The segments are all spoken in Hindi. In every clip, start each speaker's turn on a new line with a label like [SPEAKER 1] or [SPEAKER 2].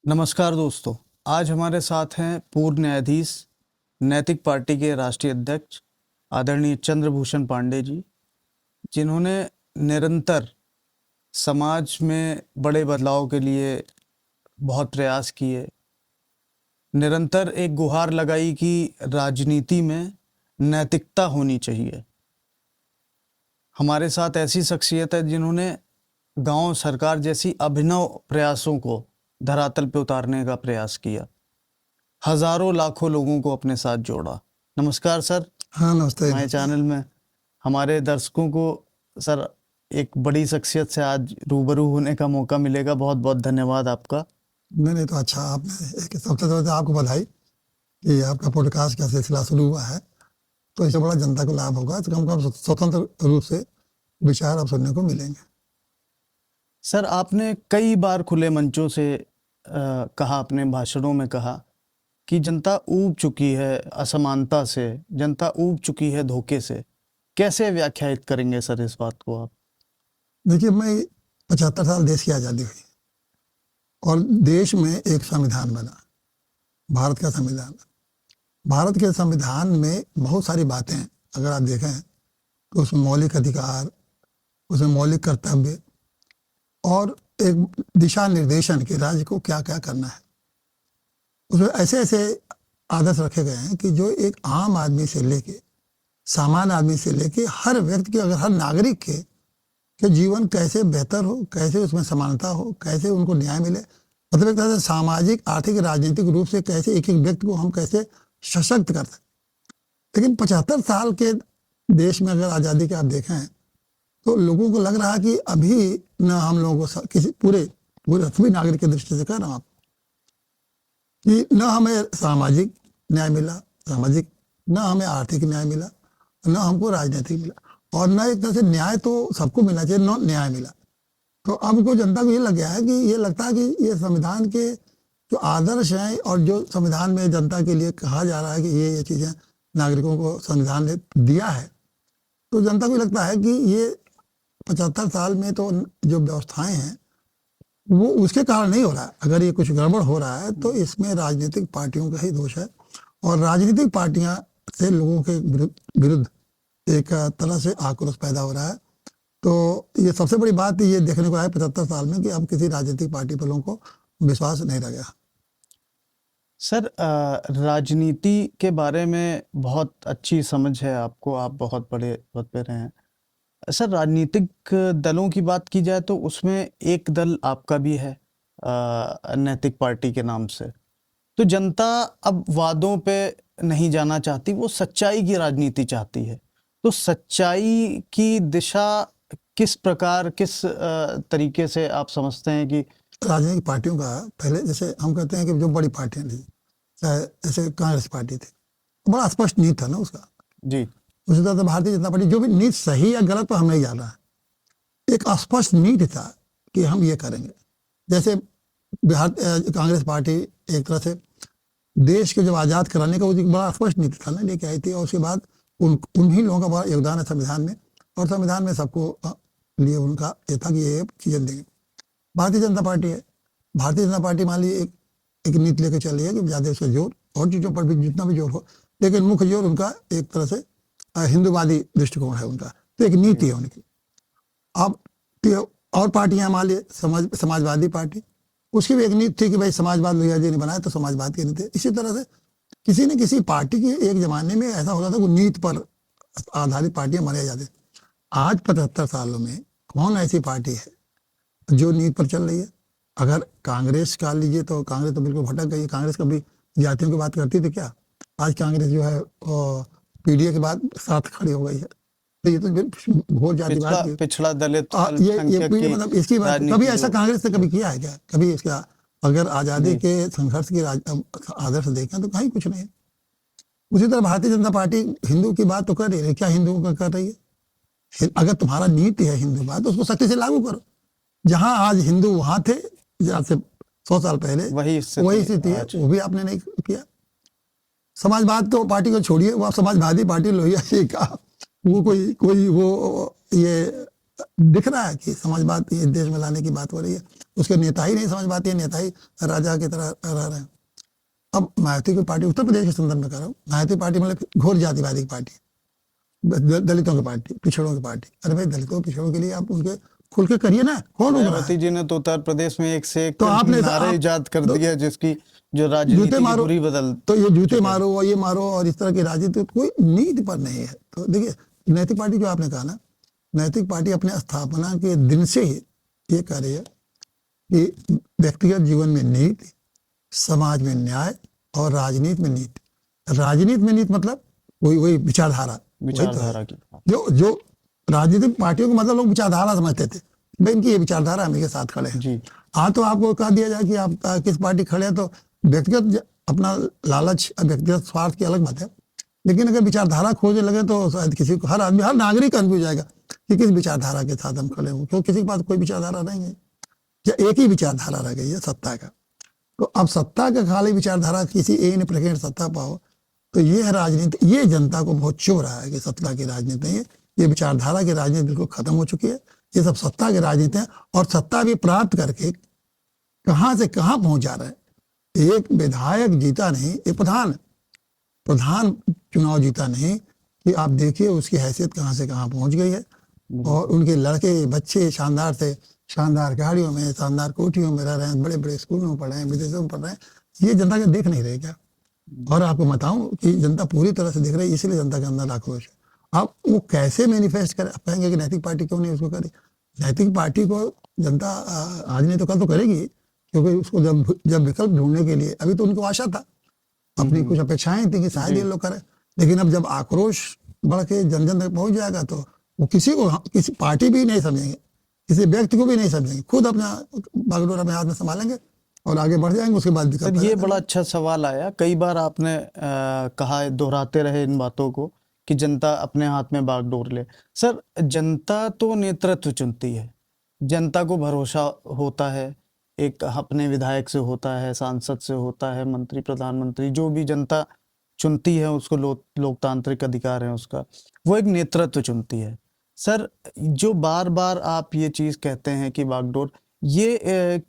[SPEAKER 1] नमस्कार दोस्तों, आज हमारे साथ हैं पूर्व न्यायाधीश, नैतिक पार्टी के राष्ट्रीय अध्यक्ष आदरणीय चंद्रभूषण पांडे जी, जिन्होंने निरंतर समाज में बड़े बदलाव के लिए बहुत प्रयास किए। निरंतर एक गुहार लगाई कि राजनीति में नैतिकता होनी चाहिए। हमारे साथ ऐसी शख्सियत है जिन्होंने गांव सरकार जैसी अभिनव प्रयासों को धरातल पे उतारने का प्रयास किया, हजारों लाखों लोगों को अपने साथ जोड़ा। नमस्कार सर।
[SPEAKER 2] हाँ, नमस्ते।
[SPEAKER 1] हमारे चैनल में हमारे दर्शकों को सर एक बड़ी शख्सियत से आज रूबरू होने का मौका मिलेगा। बहुत बहुत धन्यवाद आपका।
[SPEAKER 2] नहीं तो अच्छा, आपने एक सबसे पहले आपको बधाई कि आपका पॉडकास्ट का सिलसिला शुरू हुआ है, तो इससे बड़ा जनता को लाभ होगा। तो कम से कम स्वतंत्र रूप से विचार अब सुनने को मिलेंगे।
[SPEAKER 1] सर, आपने कई बार खुले मंचों से कहा, अपने भाषणों में कहा कि जनता ऊब चुकी है असमानता से, जनता ऊब चुकी है धोखे से। कैसे व्याख्यायित करेंगे सर इस बात को आप?
[SPEAKER 2] देखिए, मैं 75 साल देश की आज़ादी हुई और देश में एक संविधान बना, भारत का संविधान। भारत के संविधान में बहुत सारी बातें अगर आप देखें तो उसमें मौलिक अधिकार, उसमें मौलिक कर्तव्य और एक दिशा निर्देशन कि राज्य को क्या क्या करना है। उसमें ऐसे ऐसे आदर्श रखे गए हैं कि जो एक आम आदमी से लेके, सामान्य आदमी से लेके हर व्यक्ति के, अगर हर नागरिक के जीवन कैसे बेहतर हो, कैसे उसमें समानता हो, कैसे उनको न्याय मिले, मतलब एक तरह से सामाजिक, आर्थिक, राजनीतिक रूप से कैसे एक एक व्यक्ति को हम कैसे सशक्त कर सकते। लेकिन 75 साल के देश में अगर आज़ादी के आप देखें तो लोगों को लग रहा है कि अभी न हम लोगों को किसी पूरे सभी नागरिक की दृष्टि से कह रहा हूँ आप कि न हमें सामाजिक न्याय मिला, न हमें आर्थिक न्याय मिला, न हमको राजनीतिक मिला, और न एक तरह से न्याय तो सबको मिलना चाहिए, न न्याय मिला। तो अब को जनता को ये लग गया है कि ये लगता है कि ये संविधान के जो आदर्श हैं और जो संविधान में जनता के लिए कहा जा रहा है कि ये चीज़ें नागरिकों को संविधान ने दिया है, तो जनता को लगता है कि ये 75 साल में तो जो व्यवस्थाएं हैं वो उसके कारण नहीं हो रहा है। अगर ये कुछ गड़बड़ हो रहा है तो इसमें राजनीतिक पार्टियों का ही दोष है, और राजनीतिक पार्टियां से लोगों के विरुद्ध एक तरह से आक्रोश पैदा हो रहा है। तो ये सबसे बड़ी बात ये देखने को आया 75 साल में कि अब किसी राजनीतिक पार्टी पर लोगों को विश्वास नहीं रह गया।
[SPEAKER 1] सर, राजनीति के बारे में बहुत अच्छी समझ है आपको, आप बहुत बड़े पद पे रहे हैं। सर, राजनीतिक दलों की बात की जाए तो उसमें एक दल आपका भी है, नैतिक पार्टी के नाम से। तो जनता अब वादों पे नहीं जाना चाहती, वो सच्चाई की राजनीति चाहती है। तो सच्चाई की दिशा किस प्रकार, किस तरीके से आप समझते हैं कि
[SPEAKER 2] राजनीतिक पार्टियों का, पहले जैसे हम कहते हैं कि जो बड़ी पार्टियां थी, चाहे जैसे कांग्रेस पार्टी थी, बड़ा स्पष्ट नीति था ना उसका
[SPEAKER 1] जी।
[SPEAKER 2] उसी तरह से भारतीय जनता पार्टी, जो भी नीति सही या गलत पर हम नहीं जान रहा है, एक स्पष्ट नीति था कि हम ये करेंगे। जैसे बिहार कांग्रेस पार्टी एक तरह से देश को जब आज़ाद कराने का एक बड़ा स्पष्ट नीति था ना लेके आई थी, और उसके बाद उन्हीं लोगों का बड़ा योगदान है संविधान में, और संविधान में सबको लिए उनका ये था कि ये चीज़ें देंगे। भारतीय जनता पार्टी है, भारतीय जनता पार्टी मान लीजिए एक नीति लेकर चल रही है कि ज़्यादा उसका जोर और चीज़ों पर भी जितना भी जोर हो, लेकिन मुख्य जोर उनका एक तरह से हिंदूवादी दृष्टिकोण है उनका, तो एक नीति है उनकी। अब और पार्टियां मान लीजिए समाजवादी पार्टी, उसकी भी एक नीति थी कि भाई समाजवाद लोहिया जी ने बनाया तो समाजवाद की नीति। इसी तरह से किसी न किसी पार्टी की एक जमाने में ऐसा होता था कि नीति पर आधारित पार्टियां बनाई जाती। आज 75 सालों में कौन ऐसी पार्टी है जो नीति पर चल रही है? अगर कांग्रेस का लीजिए तो कांग्रेस तो बिल्कुल भटक गई। कांग्रेस कभी जातियों की बात करती थी क्या? आज कांग्रेस जो है पीडीए के बाद साथ खड़ी हो गई है। तो ये तो घोर जातिवाद,
[SPEAKER 1] पिछड़ा दलित
[SPEAKER 2] ये मतलब इसकी बात कभी ऐसा कांग्रेस ने कभी किया है क्या? कभी इसका अगर आज़ादी के संघर्ष की आदर्श देखें तो कहीं कुछ नहीं। उसी तरह भारतीय जनता पार्टी हिंदू की बात तो कर रही है, क्या हिंदुओं का कर रही है? अगर तुम्हारा नीति है हिंदूवाद तो उसको सख्ती से लागू करो। जहां आज हिंदू वहां थे आज से 100 साल पहले वही स्थिति है, वो भी आपने नहीं किया। समाजवाद तो पार्टी को छोड़िए, वो आप समाजवादी पार्टी लोहिया जी का वो कोई वो ये दिख रहा है कि समाजवाद ये देश में लाने की बात हो रही है, उसके नेता ही नहीं समझ पाते हैं, नेता ही राजा की तरह रह रहे हैं। अब मायावती की पार्टी, उत्तर प्रदेश के संदर्भ में कर रहा हूँ, मायावती पार्टी मतलब घोर जातिवादी की पार्टी, दलितों की पार्टी, पिछड़ों की पार्टी। अरे भाई दलितों पिछड़ों के लिए आप उनके खुल के करिए ना, कौन रोक रहा है?
[SPEAKER 1] मायावती जी ने तो उत्तर प्रदेश में एक से एक
[SPEAKER 2] तो आपने
[SPEAKER 1] नारे इजाद कर दिया जिसकी जो राजनीति
[SPEAKER 2] जूते
[SPEAKER 1] की
[SPEAKER 2] मारो
[SPEAKER 1] पूरी बदल
[SPEAKER 2] तो ये जूते मारो और ये मारो और इस तरह की राजनीति कोई नीति पर नहीं है। तो देखिए नैतिक पार्टी जो आपने कहा ना, नैतिक पार्टी अपने स्थापना के दिन से ही ये कह रही है कि व्यक्तिगत जीवन में नीति, समाज में न्याय और राजनीति में नीति। राजनीति में नीति मतलब वही विचारधारा,
[SPEAKER 1] विचारधारा की बात।
[SPEAKER 2] जो राजनीतिक पार्टियों को मतलब लोग विचारधारा समझते थे, भाई इनकी ये विचारधारा हम इनके साथ खड़े हैं
[SPEAKER 1] जी।
[SPEAKER 2] हाँ, तो आपको कह दिया जाए कि आप किस पार्टी खड़े हैं, तो व्यक्तिगत अपना लालच, व्यक्तिगत स्वार्थ की अलग बात है, लेकिन अगर विचारधारा खोजने लगे तो शायद किसी को, हर आदमी, हर नागरिक कंफ्यूज हो जाएगा कि किस विचारधारा के साथ हम खड़े हों, क्योंकि किसी के पास कोई विचारधारा नहीं है, या एक ही विचारधारा रह गई है सत्ता का। तो अब सत्ता का खाली विचारधारा किसी एक ने प्रकट सत्ता पाओ, तो ये है राजनीति। ये जनता को बहुत चुभ रहा है कि सत्ता की राजनीति नहीं है, ये विचारधारा की राजनीति बिल्कुल खत्म हो चुकी है, ये सब सत्ता की राजनीति है। और सत्ता भी प्राप्त करके कहां से कहां पहुंच जा रहा है। एक विधायक जीता नहीं, एक प्रधान चुनाव जीता नहीं, कि आप देखिए उसकी हैसियत कहां से कहां पहुंच गई है। और उनके लड़के बच्चे शानदार से शानदार गाड़ियों में, शानदार कोठियों में रह रहे हैं, बड़े बड़े स्कूलों में पढ़ रहे हैं, विदेशों में पढ़ रहे हैं। ये जनता के देख नहीं रहे क्या? और आपको बताऊं कि जनता पूरी तरह से देख रही है, इसलिए जनता के अंदर आक्रोश है। अब वो कैसे मैनिफेस्ट करे? आप कहेंगे कि नैतिक पार्टी क्यों नहीं उसको करे? नैतिक पार्टी को जनता आज नहीं तो कल तो करेगी, क्योंकि उसको जब विकल्प ढूंढने के लिए, अभी तो उनको आशा था, अपनी कुछ अपेक्षाएं थी कि शायद ये लोग करें, लेकिन अब जब आक्रोश बढ़ के जन जन तक पहुंच जाएगा तो वो किसी पार्टी भी नहीं समझेंगे, किसी व्यक्ति को भी नहीं समझेंगे, खुद अपना बागडोर अपने हाथ में संभालेंगे और आगे बढ़ जाएंगे। उसके बाद
[SPEAKER 1] सर ये बड़ा अच्छा सवाल आया, कई बार आपने कहा, दोहराते रहे इन बातों को कि जनता अपने हाथ में बागडोर ले। सर जनता तो नेतृत्व चुनती है, जनता को भरोसा होता है, एक अपने विधायक से होता है, सांसद से होता है, मंत्री प्रधानमंत्री, जो भी जनता चुनती है उसको लोकतांत्रिक अधिकार है उसका, वो एक नेतृत्व चुनती है। सर जो बार बार आप ये चीज कहते हैं कि बागडोर, ये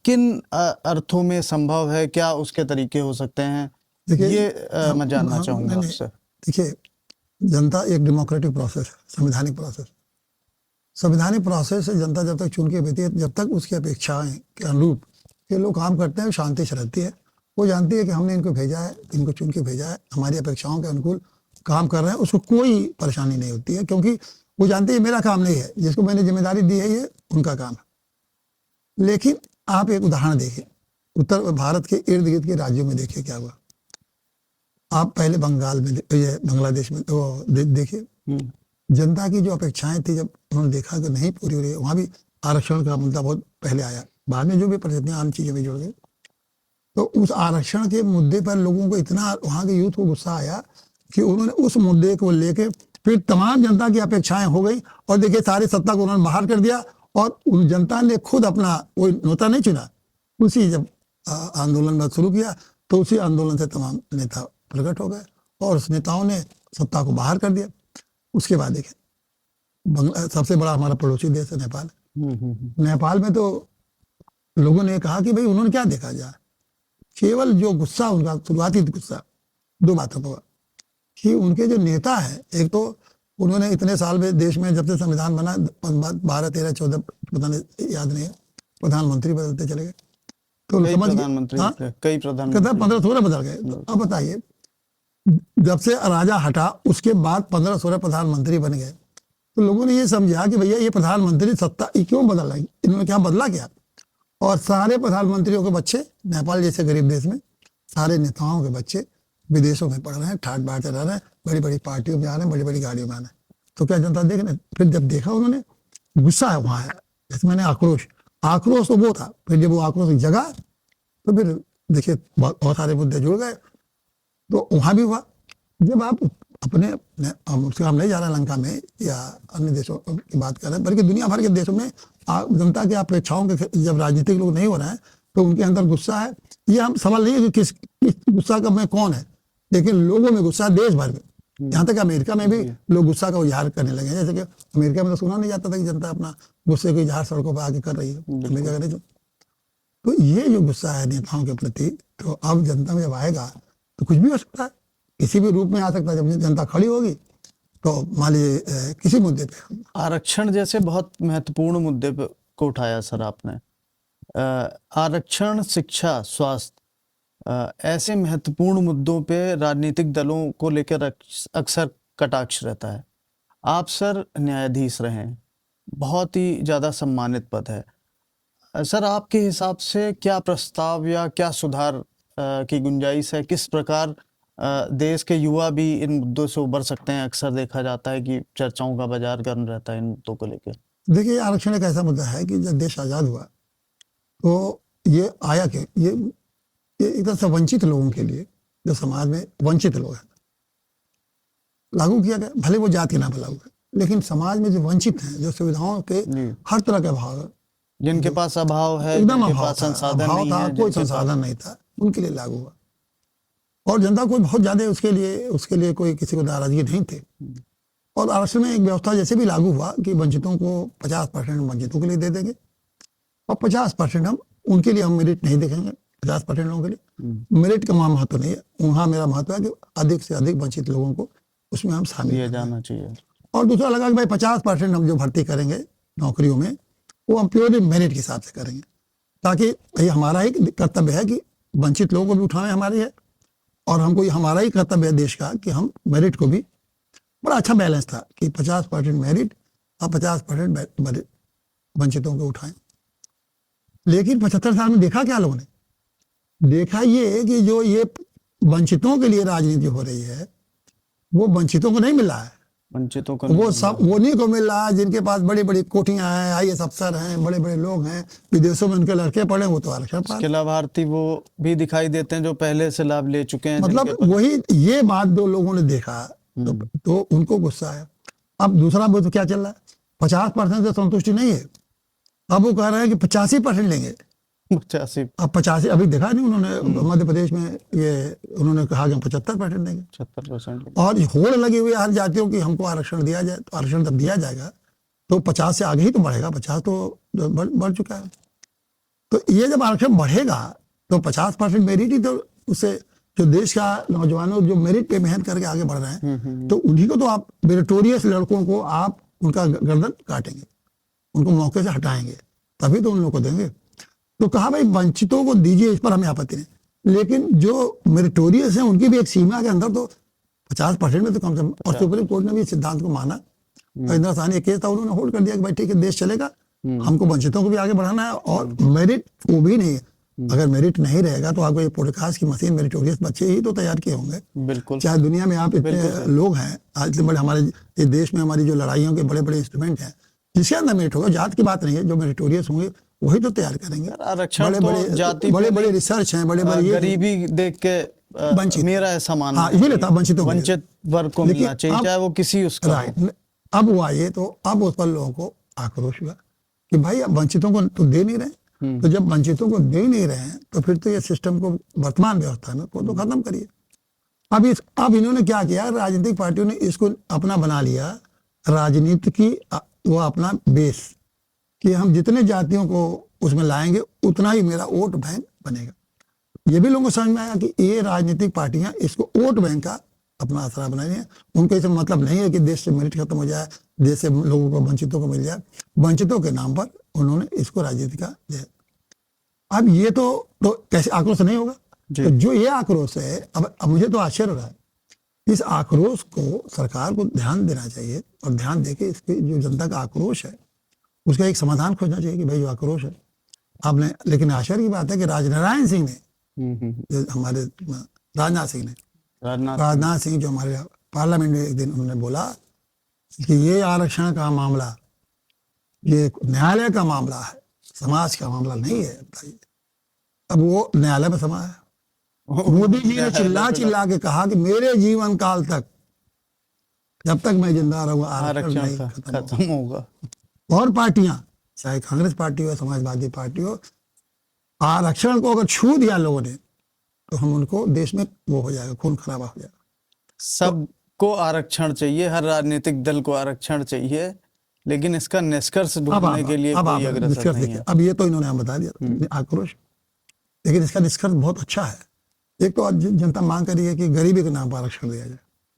[SPEAKER 1] किन अर्थों में संभव है, क्या उसके तरीके हो सकते हैं, ये मैं जानना चाहूंगा आपसे।
[SPEAKER 2] देखिए जनता एक डेमोक्रेटिक प्रोसेस है, संवैधानिक प्रोसेस से जनता जब तक चुन के देती है, जब तक उसकी अपेक्षाएं के अनुरूप ये लोग काम करते हैं, शांति से रहती है। वो जानती है कि हमने इनको भेजा है, इनको चुन के भेजा है, हमारी अपेक्षाओं के अनुकूल काम कर रहे हैं, उसको कोई परेशानी नहीं होती है, क्योंकि वो जानती है मेरा काम नहीं है, जिसको मैंने जिम्मेदारी दी है ये उनका काम है। लेकिन आप एक उदाहरण देखिए, उत्तर भारत के इर्द गिर्द के राज्यों में देखिए क्या हुआ। आप पहले बंगाल में, ये बांग्लादेश में देखिए, जनता की जो अपेक्षाएं थी, जब उन्होंने देखा कि नहीं पूरी हो रही है, वहां भी आरक्षण का मुद्दा बहुत पहले आया, बाद में जो भी परिस्थितियां आम चीजों में जुड़ गई, तो उस आरक्षण के मुद्दे पर लोगों को इतना, वहां के यूथ को गुस्सा आया कि उन्होंने उस मुद्दे को लेके फिर तमाम जनता की अपेक्षाएं हो गई, और देखिए सारी सत्ता को उन्होंने बाहर कर दिया, और उन जनता ने खुद अपना वो नेता नहीं चुना, उसी जब आंदोलन में शुरू किया, तो उसी आंदोलन से तमाम नेता प्रकट हो गए और उस नेताओं ने सत्ता को बाहर कर दिया। उसके बाद देखें, सबसे बड़ा हमारा पड़ोसी देश है नेपाल। नेपाल में तो लोगों ने कहा कि भाई उन्होंने क्या देखा जाए, केवल जो गुस्सा उनका शुरुआती गुस्सा दो बातों पर, कि उनके जो नेता है, एक तो उन्होंने इतने साल में देश में जब से संविधान बना 12, 13, 14 पता नहीं याद नहीं है, प्रधानमंत्री बदलते चले गए, तो समझ कई प्रधानमंत्री 15-16 बदल गए। तो अब बताइए, जब से राजा हटा उसके बाद 15-16 प्रधानमंत्री बन गए, तो लोगों ने ये समझा कि भैया ये प्रधानमंत्री सत्ता क्यों बदल रही, इन्होंने क्या बदला क्या। और सारे प्रधानमंत्रियों के बच्चे, नेपाल जैसे गरीब देश में सारे नेताओं के बच्चे विदेशों में पढ़ रहे हैं, ठाट बाट चला रहे हैं, बड़ी बड़ी पार्टियों में आ रहे हैं, बड़ी बड़ी गाड़ियों में आ रहे हैं। तो क्या जनता देख रहे? फिर जब देखा उन्होंने, गुस्सा है वहां है, जैसे मैंने आक्रोश तो वो था, फिर जब वो आक्रोश जगा तो फिर देखिए बहुत सारे मुद्दे जुड़ गए। तो वहां भी हुआ, जब आप अपने, उसके हम नहीं जा रहे लंका में या अन्य देशों की बात कर रहे हैं, बल्कि दुनिया भर के देशों में जनता की अपेक्षाओं के जब राजनीतिक लोग नहीं हो रहे हैं, तो उनके अंदर गुस्सा है। ये हम सवाल नहीं है कि किस गुस्सा का में कौन है, लेकिन लोगों में गुस्सा देश भर में, यहाँ तक अमेरिका में भी लोग गुस्सा का इजहार करने लगे हैं। जैसे कि अमेरिका में तो सुना नहीं जाता था कि जनता अपना गुस्से का इजहार सड़कों पर आके कर रही है, हमें क्या करें तो ये जो गुस्सा है नेताओं के प्रति, तो अब जनता में जब आएगा तो कुछ भी हो सकता है, किसी भी रूप में आ सकता है। जब जनता खड़ी होगी तो मान लीजिए किसी मुद्दे पे,
[SPEAKER 1] आरक्षण जैसे बहुत महत्वपूर्ण मुद्दे को उठाया सर आपने। आरक्षण, शिक्षा, स्वास्थ्य, ऐसे महत्वपूर्ण मुद्दों पे राजनीतिक दलों को लेकर अक्सर कटाक्ष रहता है। आप सर न्यायाधीश रहे हैं, बहुत ही ज़्यादा सम्मानित पद है सर। आपके हिसाब से क्या प्रस्ताव या क्या सुधार की गुंजाइश है? किस प्रकार देश के युवा भी इन मुद्दों से उबर सकते हैं? अक्सर देखा जाता है कि चर्चाओं का बाजार गर्म रहता है इन मुद्दों को लेकर।
[SPEAKER 2] देखिए, आरक्षण एक ऐसा मुद्दा है कि जब देश आज़ाद हुआ तो ये आया कि ये एक तरह से वंचित लोगों के लिए, जो समाज में वंचित लोग हैं, लागू किया गया। भले वो जाति ना लागू है, लेकिन समाज में जो वंचित हैं, जो सुविधाओं के हर तरह के अभाव है,
[SPEAKER 1] जिनके पास अभाव है,
[SPEAKER 2] एकदम
[SPEAKER 1] जिनके
[SPEAKER 2] अभाव
[SPEAKER 1] पास
[SPEAKER 2] था,
[SPEAKER 1] संसाधन
[SPEAKER 2] अभाव
[SPEAKER 1] नहीं
[SPEAKER 2] था,
[SPEAKER 1] है,
[SPEAKER 2] कोई संसाधन नहीं था, उनके लिए लागू हुआ। और जनता को बहुत ज्यादा उसके लिए कोई किसी को नाराजगी नहीं थी। और आरक्षण में एक व्यवस्था जैसे भी लागू हुआ कि वंचितों को 50% वंचितों के लिए दे देंगे और 50% हम उनके लिए, हम मेरिट नहीं देखेंगे 50% लोगों के लिए। मेरिट का महत्व नहीं है वहाँ, मेरा महत्व है कि अधिक से अधिक वंचित लोगों को उसमें हम शामिल
[SPEAKER 1] किया जाना चाहिए।
[SPEAKER 2] और दूसरा लगा कि भाई 50% हम जो भर्ती करेंगे नौकरियों में, वो हम प्योरली मेरिट के हिसाब से करेंगे, ताकि ये हमारा ही कर्तव्य है कि वंचित लोगों को भी उठाना हमारी है, और हमको ये हमारा ही कर्तव्य है देश का कि हम मेरिट को भी, बड़ा अच्छा बैलेंस था कि 50% मेरिट और 50% वंचितों को उठाएं। लेकिन 75 साल में देखा क्या लोगों ने? देखा ये कि जो ये वंचितों के लिए राजनीति हो रही है, वो वंचितों को नहीं मिल रहा है।
[SPEAKER 1] वंचितों को
[SPEAKER 2] वो सब वो नहीं को मिल रहा है जिनके पास बड़ी बड़ी कोठियां हैं, IAS अफसर हैं, बड़े बड़े लोग हैं, विदेशों में उनके लड़के पढ़े, वो तो आरक्षण पा।
[SPEAKER 1] इसके लाभार्थी वो भी दिखाई देते हैं जो पहले से लाभ ले चुके हैं।
[SPEAKER 2] मतलब वही ये बात दो लोगों ने देखा तो उनको गुस्सा है। अब दूसरा वो तो क्या चल रहा है, 50% से संतुष्टि नहीं है, अब वो कह रहे हैं कि 85% लेंगे।
[SPEAKER 1] 85
[SPEAKER 2] अब 85 अभी देखा नहीं उन्होंने मध्य प्रदेश में, ये उन्होंने कहा कि हम 75% देंगे।
[SPEAKER 1] 75%
[SPEAKER 2] और होड़ लगी हुई है हर जातियों की, हमको आरक्षण दिया जाए। तो आरक्षण जब दिया जाएगा तो 50 से आगे ही तो बढ़ेगा, 50 तो बढ़ चुका है। तो ये जब आरक्षण बढ़ेगा तो 50% मेरिट ही, तो उससे जो देश का नौजवानों जो मेरिट पे मेहनत करके आगे बढ़ रहे हैं, तो उन्हीं को तो आप, मेरिटोरियस लड़कों को आप उनका गर्दन काटेंगे, उनको मौके से हटाएंगे, तभी तो उन लोगों को देंगे। तो कहा भाई वंचितों को दीजिए, इस पर हमें आपत्ति नहीं, लेकिन जो मेरिटोरियस है उनकी भी एक सीमा के अंदर तो 50% में तो कम से कम। और सुप्रीम कोर्ट ने भी इस सिद्धांत को माना। इंदिरा साहनी एक केस था, उन्होंने होल्ड कर दिया कि भाई ठीक है, देश चलेगा, हमको वंचितों को भी आगे बढ़ाना है, और मेरिट वो भी नहीं है। अगर मेरिट नहीं रहेगा तो आपको ये पॉडकास्ट की मशीन मेरिटोरियस बच्चे ही तो तैयार किए होंगे।
[SPEAKER 1] बिल्कुल,
[SPEAKER 2] चाहे दुनिया में आप इतने लोग हैं, आज इतने बड़े हमारे इस देश में हमारी जो लड़ाइयों के बड़े बड़े इंस्ट्रूमेंट हैं, जिसके अंदर मेरिट होगा, जात की बात नहीं है, जो मेरिटोरियस होंगे वही तो तैयार करेंगे।
[SPEAKER 1] आरक्षण तो जाति
[SPEAKER 2] बड़े बड़े रिसर्च हैं, बड़े बड़े
[SPEAKER 1] गरीबी देख के
[SPEAKER 2] वंचित,
[SPEAKER 1] मेरा ऐसा मानना
[SPEAKER 2] हाँ ये लेता
[SPEAKER 1] वंचित वर्ग को मिलना चाहिए, चाहे वो किसी उसका।
[SPEAKER 2] राइट, अब वो आए तो अब उस पर लोगों को आक्रोश हुआ कि भाई अब वंचितों को तो दे नहीं रहे। तो जब वंचितों को दे नहीं रहे हैं तो फिर तो ये सिस्टम को, वर्तमान व्यवस्था में, तो खत्म करिए। अब इन्होंने क्या किया, राजनीतिक पार्टियों ने इसको अपना बना लिया, राजनीति की वो अपना बेस, कि हम जितने जातियों को उसमें लाएंगे उतना ही मेरा वोट बैंक बनेगा। ये भी लोगों को समझ में आया कि ये राजनीतिक पार्टियां इसको वोट बैंक का अपना आसरा बनाई है। उनको इसका मतलब नहीं है कि देश से मेरिट खत्म हो जाए, देश से लोगों को, वंचितों को मिल जाए। वंचितों के नाम पर उन्होंने इसको राजनीति का दिया। अब ये तो कैसे आक्रोश नहीं होगा? तो जो ये आक्रोश है, अब मुझे तो आश्चर्य हो रहा है, इस आक्रोश को सरकार को ध्यान देना चाहिए, और ध्यान देके इसके जो जनता का आक्रोश है उसका एक समाधान खोजना चाहिए कि भाई जो आक्रोश है आपने। लेकिन आश्चर्य की बात है कि राजनारायण सिंह ने, हमारे राजनाथ सिंह जो हमारे पार्लियामेंट में एक दिन उन्होंने बोला कि ये आरक्षण का मामला ये न्यायालय का मामला है, समाज का मामला नहीं है। अब वो न्यायालय में समा है। मोदी जी ने चिल्ला के कहा कि मेरे जीवन काल तक, जब तक मैं जिंदा रहूंगा, आरक्षण नहीं खत्म होगा। और पार्टियां, चाहे कांग्रेस पार्टी हो, समाजवादी पार्टी हो, आरक्षण को अगर छू दिया लोगों ने तो हम उनको, देश में वो हो जाएगा, खून खराबा हो जाएगा।
[SPEAKER 1] सबको आरक्षण चाहिए, हर राजनीतिक दल को आरक्षण चाहिए, लेकिन इसका निष्कर्ष
[SPEAKER 2] अब
[SPEAKER 1] ढूंढने के लिए
[SPEAKER 2] अब
[SPEAKER 1] कोई
[SPEAKER 2] आप
[SPEAKER 1] अग्रसर
[SPEAKER 2] निष्कर्ष
[SPEAKER 1] नहीं
[SPEAKER 2] देखिए,
[SPEAKER 1] है।
[SPEAKER 2] अब ये तो इन्होंने हम बता दिया आक्रोश, लेकिन इसका निष्कर्ष बहुत अच्छा है। एक तो आज जनता मांग कर रही है कि गरीबी के नाम पर आरक्षण दिया जाए,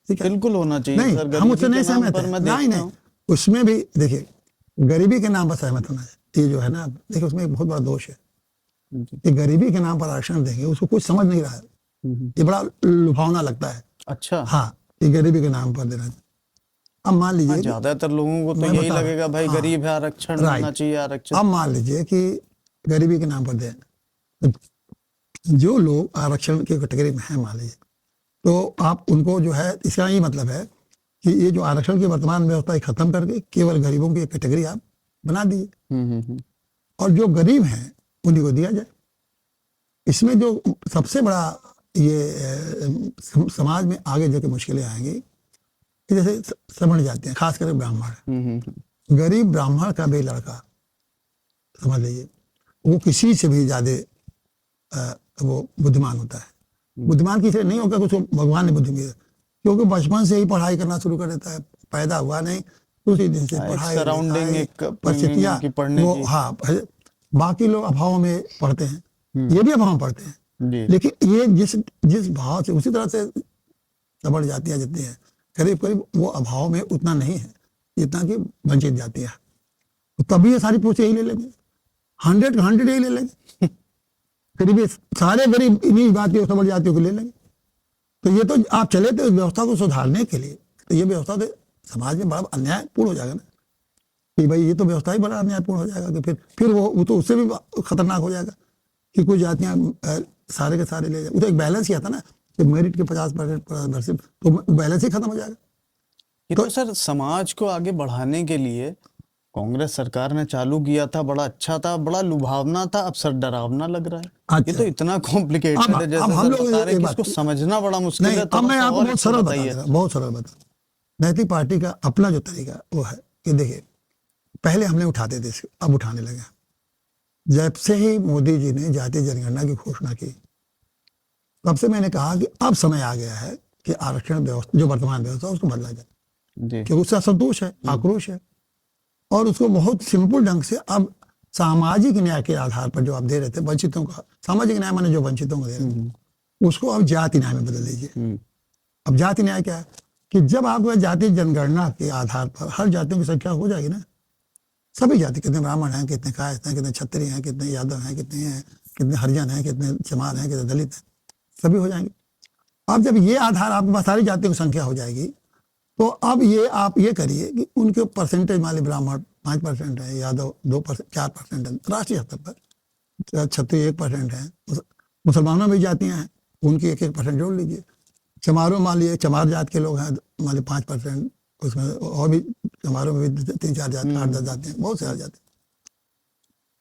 [SPEAKER 2] ठीक है,
[SPEAKER 1] बिल्कुल होना चाहिए
[SPEAKER 2] नहीं
[SPEAKER 1] सर,
[SPEAKER 2] हम उससे
[SPEAKER 1] गरीबी
[SPEAKER 2] नहीं
[SPEAKER 1] के नाम
[SPEAKER 2] सहमत
[SPEAKER 1] पर
[SPEAKER 2] है,
[SPEAKER 1] मैं
[SPEAKER 2] नहीं
[SPEAKER 1] देखता
[SPEAKER 2] नहीं
[SPEAKER 1] हूँ।
[SPEAKER 2] उसमें भी देखिए गरीबी के नाम पर सहमत होना है, ये जो है ना, देखिए उसमें एक बहुत बड़ा दोष है
[SPEAKER 1] जी।
[SPEAKER 2] कि गरीबी के नाम पर आरक्षण देंगे, उसको कुछ समझ नहीं रहा है, ये बड़ा लुभावना लगता है।
[SPEAKER 1] अच्छा।
[SPEAKER 2] हाँ, ये गरीबी के नाम पर देना है। अब मान
[SPEAKER 1] हाँ,
[SPEAKER 2] लीजिए कि
[SPEAKER 1] ज्यादातर लोगों को तो
[SPEAKER 2] मैं
[SPEAKER 1] यही
[SPEAKER 2] बता रहा
[SPEAKER 1] लगेगा भाई
[SPEAKER 2] हाँ,
[SPEAKER 1] गरीब है, आरक्षण मिलना
[SPEAKER 2] राइट,
[SPEAKER 1] चाहिए, आरक्षित।
[SPEAKER 2] अब मान लीजिए कि गरीबी के नाम पर दें, तो जो लोग आरक्षण की कैटेगरी में हैं मान लीजिए, तो आप उनको जो है, इसका ये मतलब है कि ये जो आरक्षण की वर्तमान व्यवस्था है खत्म करके केवल गरीबों की एक कैटेगरी आप बना दीजिए, और जो गरीब हैं उन्हीं को दिया जाए। इसमें जो सबसे बड़ा ये समाज में आगे जाके मुश्किलें आएंगी कि जैसे समझ जाते हैं, खास करके ब्राह्मण, गरीब ब्राह्मण का भी लड़का समझ लीजिए वो किसी से भी ज्यादा वो बुद्धिमान होता है। बुद्धिमान किसी नहीं होगा, उसको भगवान ने बुद्धि दी है, क्योंकि बचपन से ही पढ़ाई करना शुरू कर देता है, पैदा हुआ नहीं उसी दिन से पढ़ाई
[SPEAKER 1] सराउंडिंग एक
[SPEAKER 2] परिस्थितियाँ
[SPEAKER 1] की पढ़ने
[SPEAKER 2] वो,
[SPEAKER 1] की।
[SPEAKER 2] हाँ, बाकी लोग अभाव में पढ़ते हैं, ये भी अभाव में पढ़ते हैं,
[SPEAKER 1] जी।
[SPEAKER 2] लेकिन ये जिस भाव से उसी तरह से सबड़ जातियां जितनी है, करीब करीब वो अभाव में उतना नहीं है जितना कि वंचित जातियां, तो तभी ये सारी पोस्ट यही ले लेंगे, 100 का 100 यही ले लेंगे, करीब ये सारे गरीब इन्हीं जातियों सबड़ जातियों को ले लेंगे। तो ये तो आप चले थे उस व्यवस्था को सुधारने के लिए, तो ये व्यवस्था तो समाज में बड़ा अन्यायपूर्ण हो जाएगा ना, कि भाई ये तो व्यवस्था ही बड़ा अन्यायपूर्ण हो जाएगा, कि फिर वो तो उससे भी खतरनाक हो जाएगा कि कुछ जातियां सारे के सारे ले जाए। वो तो एक बैलेंस किया था ना कि मेरिट के 50% तो बैलेंस ही खत्म हो जाएगा।
[SPEAKER 1] ये तो सर समाज को आगे बढ़ाने के लिए कांग्रेस सरकार ने चालू किया था, बड़ा अच्छा था, बड़ा लुभावना था, अब सर डरावना लग रहा है।
[SPEAKER 2] अच्छा।
[SPEAKER 1] ये तो इतना कॉम्प्लिकेटेड है, जैसे
[SPEAKER 2] अब हम
[SPEAKER 1] सर
[SPEAKER 2] लोग
[SPEAKER 1] बता रहे
[SPEAKER 2] ये
[SPEAKER 1] कि
[SPEAKER 2] बात
[SPEAKER 1] इसको समझना बड़ा मुश्किल
[SPEAKER 2] नहीं,
[SPEAKER 1] है।
[SPEAKER 2] अब मैं आपको बहुत सरल बता
[SPEAKER 1] बताइए।
[SPEAKER 2] दे रहा, बहुत सरल बता। नैतिक पार्टी का अपना जो तरीका वो है कि देखिए पहले हमने उठाते थे, अब उठाने लगे। जब से ही मोदी जी ने जातीय जनगणना की घोषणा की, तब से मैंने कहा कि अब समय आ गया है कि आरक्षण व्यवस्था जो वर्तमान व्यवस्था उसको बदला जाए, क्योंकि उससे असंतोष है, आक्रोश है, और उसको बहुत सिंपल ढंग से अब सामाजिक न्याय के आधार पर जो आप दे रहे थे वंचितों का, सामाजिक न्याय माने जो वंचितों को दे रहे थे, उसको अब जाति न्याय में बदल दीजिए। अब जाति न्याय क्या है कि जब आपको जातीय जनगणना के आधार पर हर जातियों की संख्या हो जाएगी ना, सभी जाति, कितने ब्राह्मण हैं, कितने कायस्थ हैं, कितने क्षत्रिय हैं, कितने यादव हैं, कितने हरिजन हैं, कितने चमार हैं, कितने दलित हैं, सभी हो जाएंगे। अब जब ये आधार आपके पास सारी जातियों की संख्या हो जाएगी, तो अब ये आप ये करिए कि उनके परसेंटेज मान ली ब्राह्मण 5% है, यादव 2% 4% है राष्ट्रीय स्तर पर, क्षत्रिय 1% है, मुसलमानों में जातियां हैं उनकी 1% जोड़ लीजिए, चमारों मान लीजिए चमार जात के लोग हैं मान ली 5%, उसमें और भी चमारों में भी 3-4 जाति 8-10 जाते हैं, बहुत सारे जाते हैं।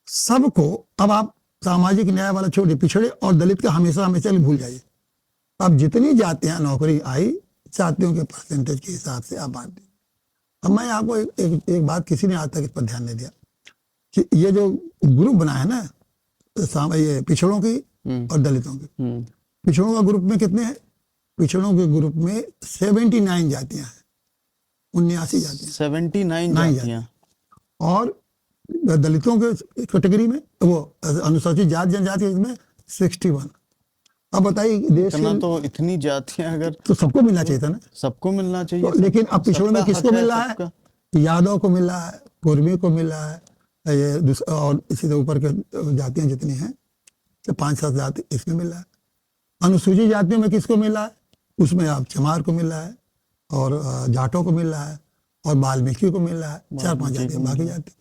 [SPEAKER 2] सबको अब आप सामाजिक न्याय वाला छोड़िए, पिछड़े और दलित का हमेशा हमेशा भूल जाइए। अब जितनी जातियां नौकरी आई जातियों के परसेंटेज के हिसाब से आप बांट दी। अब मैं आपको एक बात, किसी ने आज तक इस पर ध्यान नहीं दिया कि ये जो ग्रुप बना है ना, ये पिछड़ों की और दलितों की, पिछड़ों का ग्रुप में कितने हैं? पिछड़ों के ग्रुप में 79 जातियां हैं, 79 जातियां,
[SPEAKER 1] 79 जातियां,
[SPEAKER 2] और दलितों के कैटेगरी में वो अनुसूचित जाति जनजाति इसमें 61। अब बताइए देश
[SPEAKER 1] इतना तो इतनी जातियां अगर
[SPEAKER 2] तो सबको मिलना चाहिए था ना,
[SPEAKER 1] सबको मिलना चाहिए।
[SPEAKER 2] तो लेकिन अब पिछड़ों में किसको मिल रहा है? यादव को मिल रहा है, कुर्मी को मिल रहा है, ये और इसी से ऊपर के जातियां जितनी हैं, तो 5-7 जाति इसमें मिल रहा है। अनुसूचित जातियों में किसको मिल रहा है? उसमें आप चमार को मिल रहा है, और जाटों को मिल रहा है, और वाल्मीकि को मिल रहा है, 4-5 जाति बाकी जाति।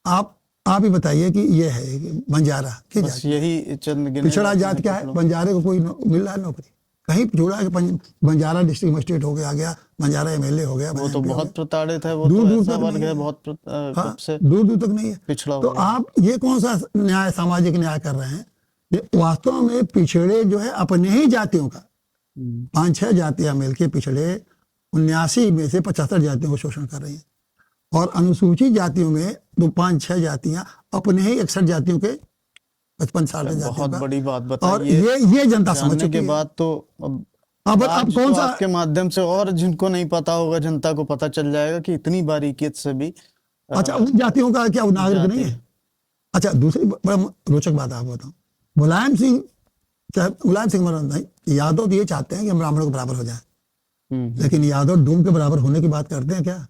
[SPEAKER 2] आप ही बताइए कि ये है कि बंजारा की जाति,
[SPEAKER 1] यही चंद
[SPEAKER 2] पिछड़ा जात क्या है? बंजारे को कोई मिल रहा है नौकरी? कहीं जोड़ा है कि बंजारा डिस्ट्रिक्ट मजिस्ट्रेट हो गया, बंजारा MLA हो गया,
[SPEAKER 1] वो तो बहुत प्रताड़ित है, वो
[SPEAKER 2] दूर
[SPEAKER 1] तो
[SPEAKER 2] तक
[SPEAKER 1] वर्ग
[SPEAKER 2] नहीं
[SPEAKER 1] है,
[SPEAKER 2] है,
[SPEAKER 1] बहुत
[SPEAKER 2] दूर तक नहीं है,
[SPEAKER 1] पिछड़ा।
[SPEAKER 2] तो आप ये कौन सा न्याय, सामाजिक न्याय कर रहे हैं? ये वास्तव में पिछड़े जो है अपने ही जातियों का 5-6 जातियां मिलकर पिछड़े 79 में से 75 जातियों को शोषण कर रही हैं, और अनुसूचित जातियों में तो 5-6 जातियां अपने ही 61 जातियों के 55-60 जातियों
[SPEAKER 1] बहुत
[SPEAKER 2] का।
[SPEAKER 1] बड़ी बात
[SPEAKER 2] और
[SPEAKER 1] बताइए।
[SPEAKER 2] ये जनता समझ चुकी
[SPEAKER 1] के
[SPEAKER 2] है।
[SPEAKER 1] बाद तो
[SPEAKER 2] अब कौन सा
[SPEAKER 1] आपके माध्यम से और जिनको नहीं पता होगा जनता को पता चल जाएगा कि इतनी बारीकियत से भी
[SPEAKER 2] अच्छा, उन जातियों का क्या वो नागरिक नहीं
[SPEAKER 1] जाति।
[SPEAKER 2] है? अच्छा, दूसरी बड़ा रोचक बात आपको बताऊं, मुलायम सिंह, चाहे मुलायम सिंह मरण नहीं, यादव तो ये चाहते हैं कि हम ब्राह्मणों के बराबर हो जाए, लेकिन यादव डूम के बराबर होने की बात करते हैं क्या?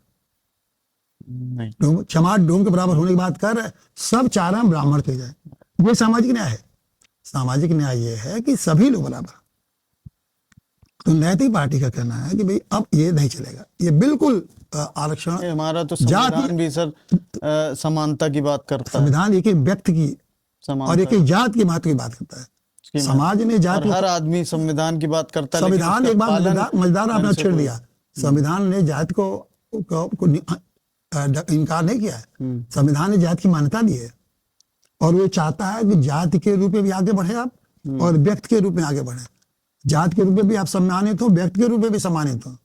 [SPEAKER 1] नहीं।
[SPEAKER 2] डूम, चमार डूम के बराबर होने की बात कर रहे हैं। सब चाह रहे हैं ब्राह्मण के जाए। ये सामाजिक न्याय है। सामाजिक न्याय ये है कि सभी लोग बराबर। तो नैतिक पार्टी का कहना है कि भाई अब ये नहीं चलेगा, ये बिल्कुल आरक्षण,
[SPEAKER 1] ये हमारा तो
[SPEAKER 2] जाति,
[SPEAKER 1] संविधान भी सर समानता की बात करता है,
[SPEAKER 2] संविधान एक एक व्यक्ति की और
[SPEAKER 1] समानता
[SPEAKER 2] एक एक जात की महत्व की बात करता है।
[SPEAKER 1] की
[SPEAKER 2] समाज ने
[SPEAKER 1] और
[SPEAKER 2] जाति,
[SPEAKER 1] हर आदमी संविधान की बात करता है, लेकिन
[SPEAKER 2] संविधान
[SPEAKER 1] उसका
[SPEAKER 2] एक बार
[SPEAKER 1] पालन
[SPEAKER 2] मजेदार आपने
[SPEAKER 1] ढंग से
[SPEAKER 2] छेड़
[SPEAKER 1] कोई-
[SPEAKER 2] दिया। संविधान ने जाति को इनकार नहीं किया है। संविधान ने जाति की मान्यता दी है और वो चाहता है कि जाति के रूप में भी आगे बढ़े आप और व्यक्ति के रूप में आगे बढ़े। जाति के रूप में भी आप सम्मानित हो, व्यक्ति के रूप में भी सम्मानित हो।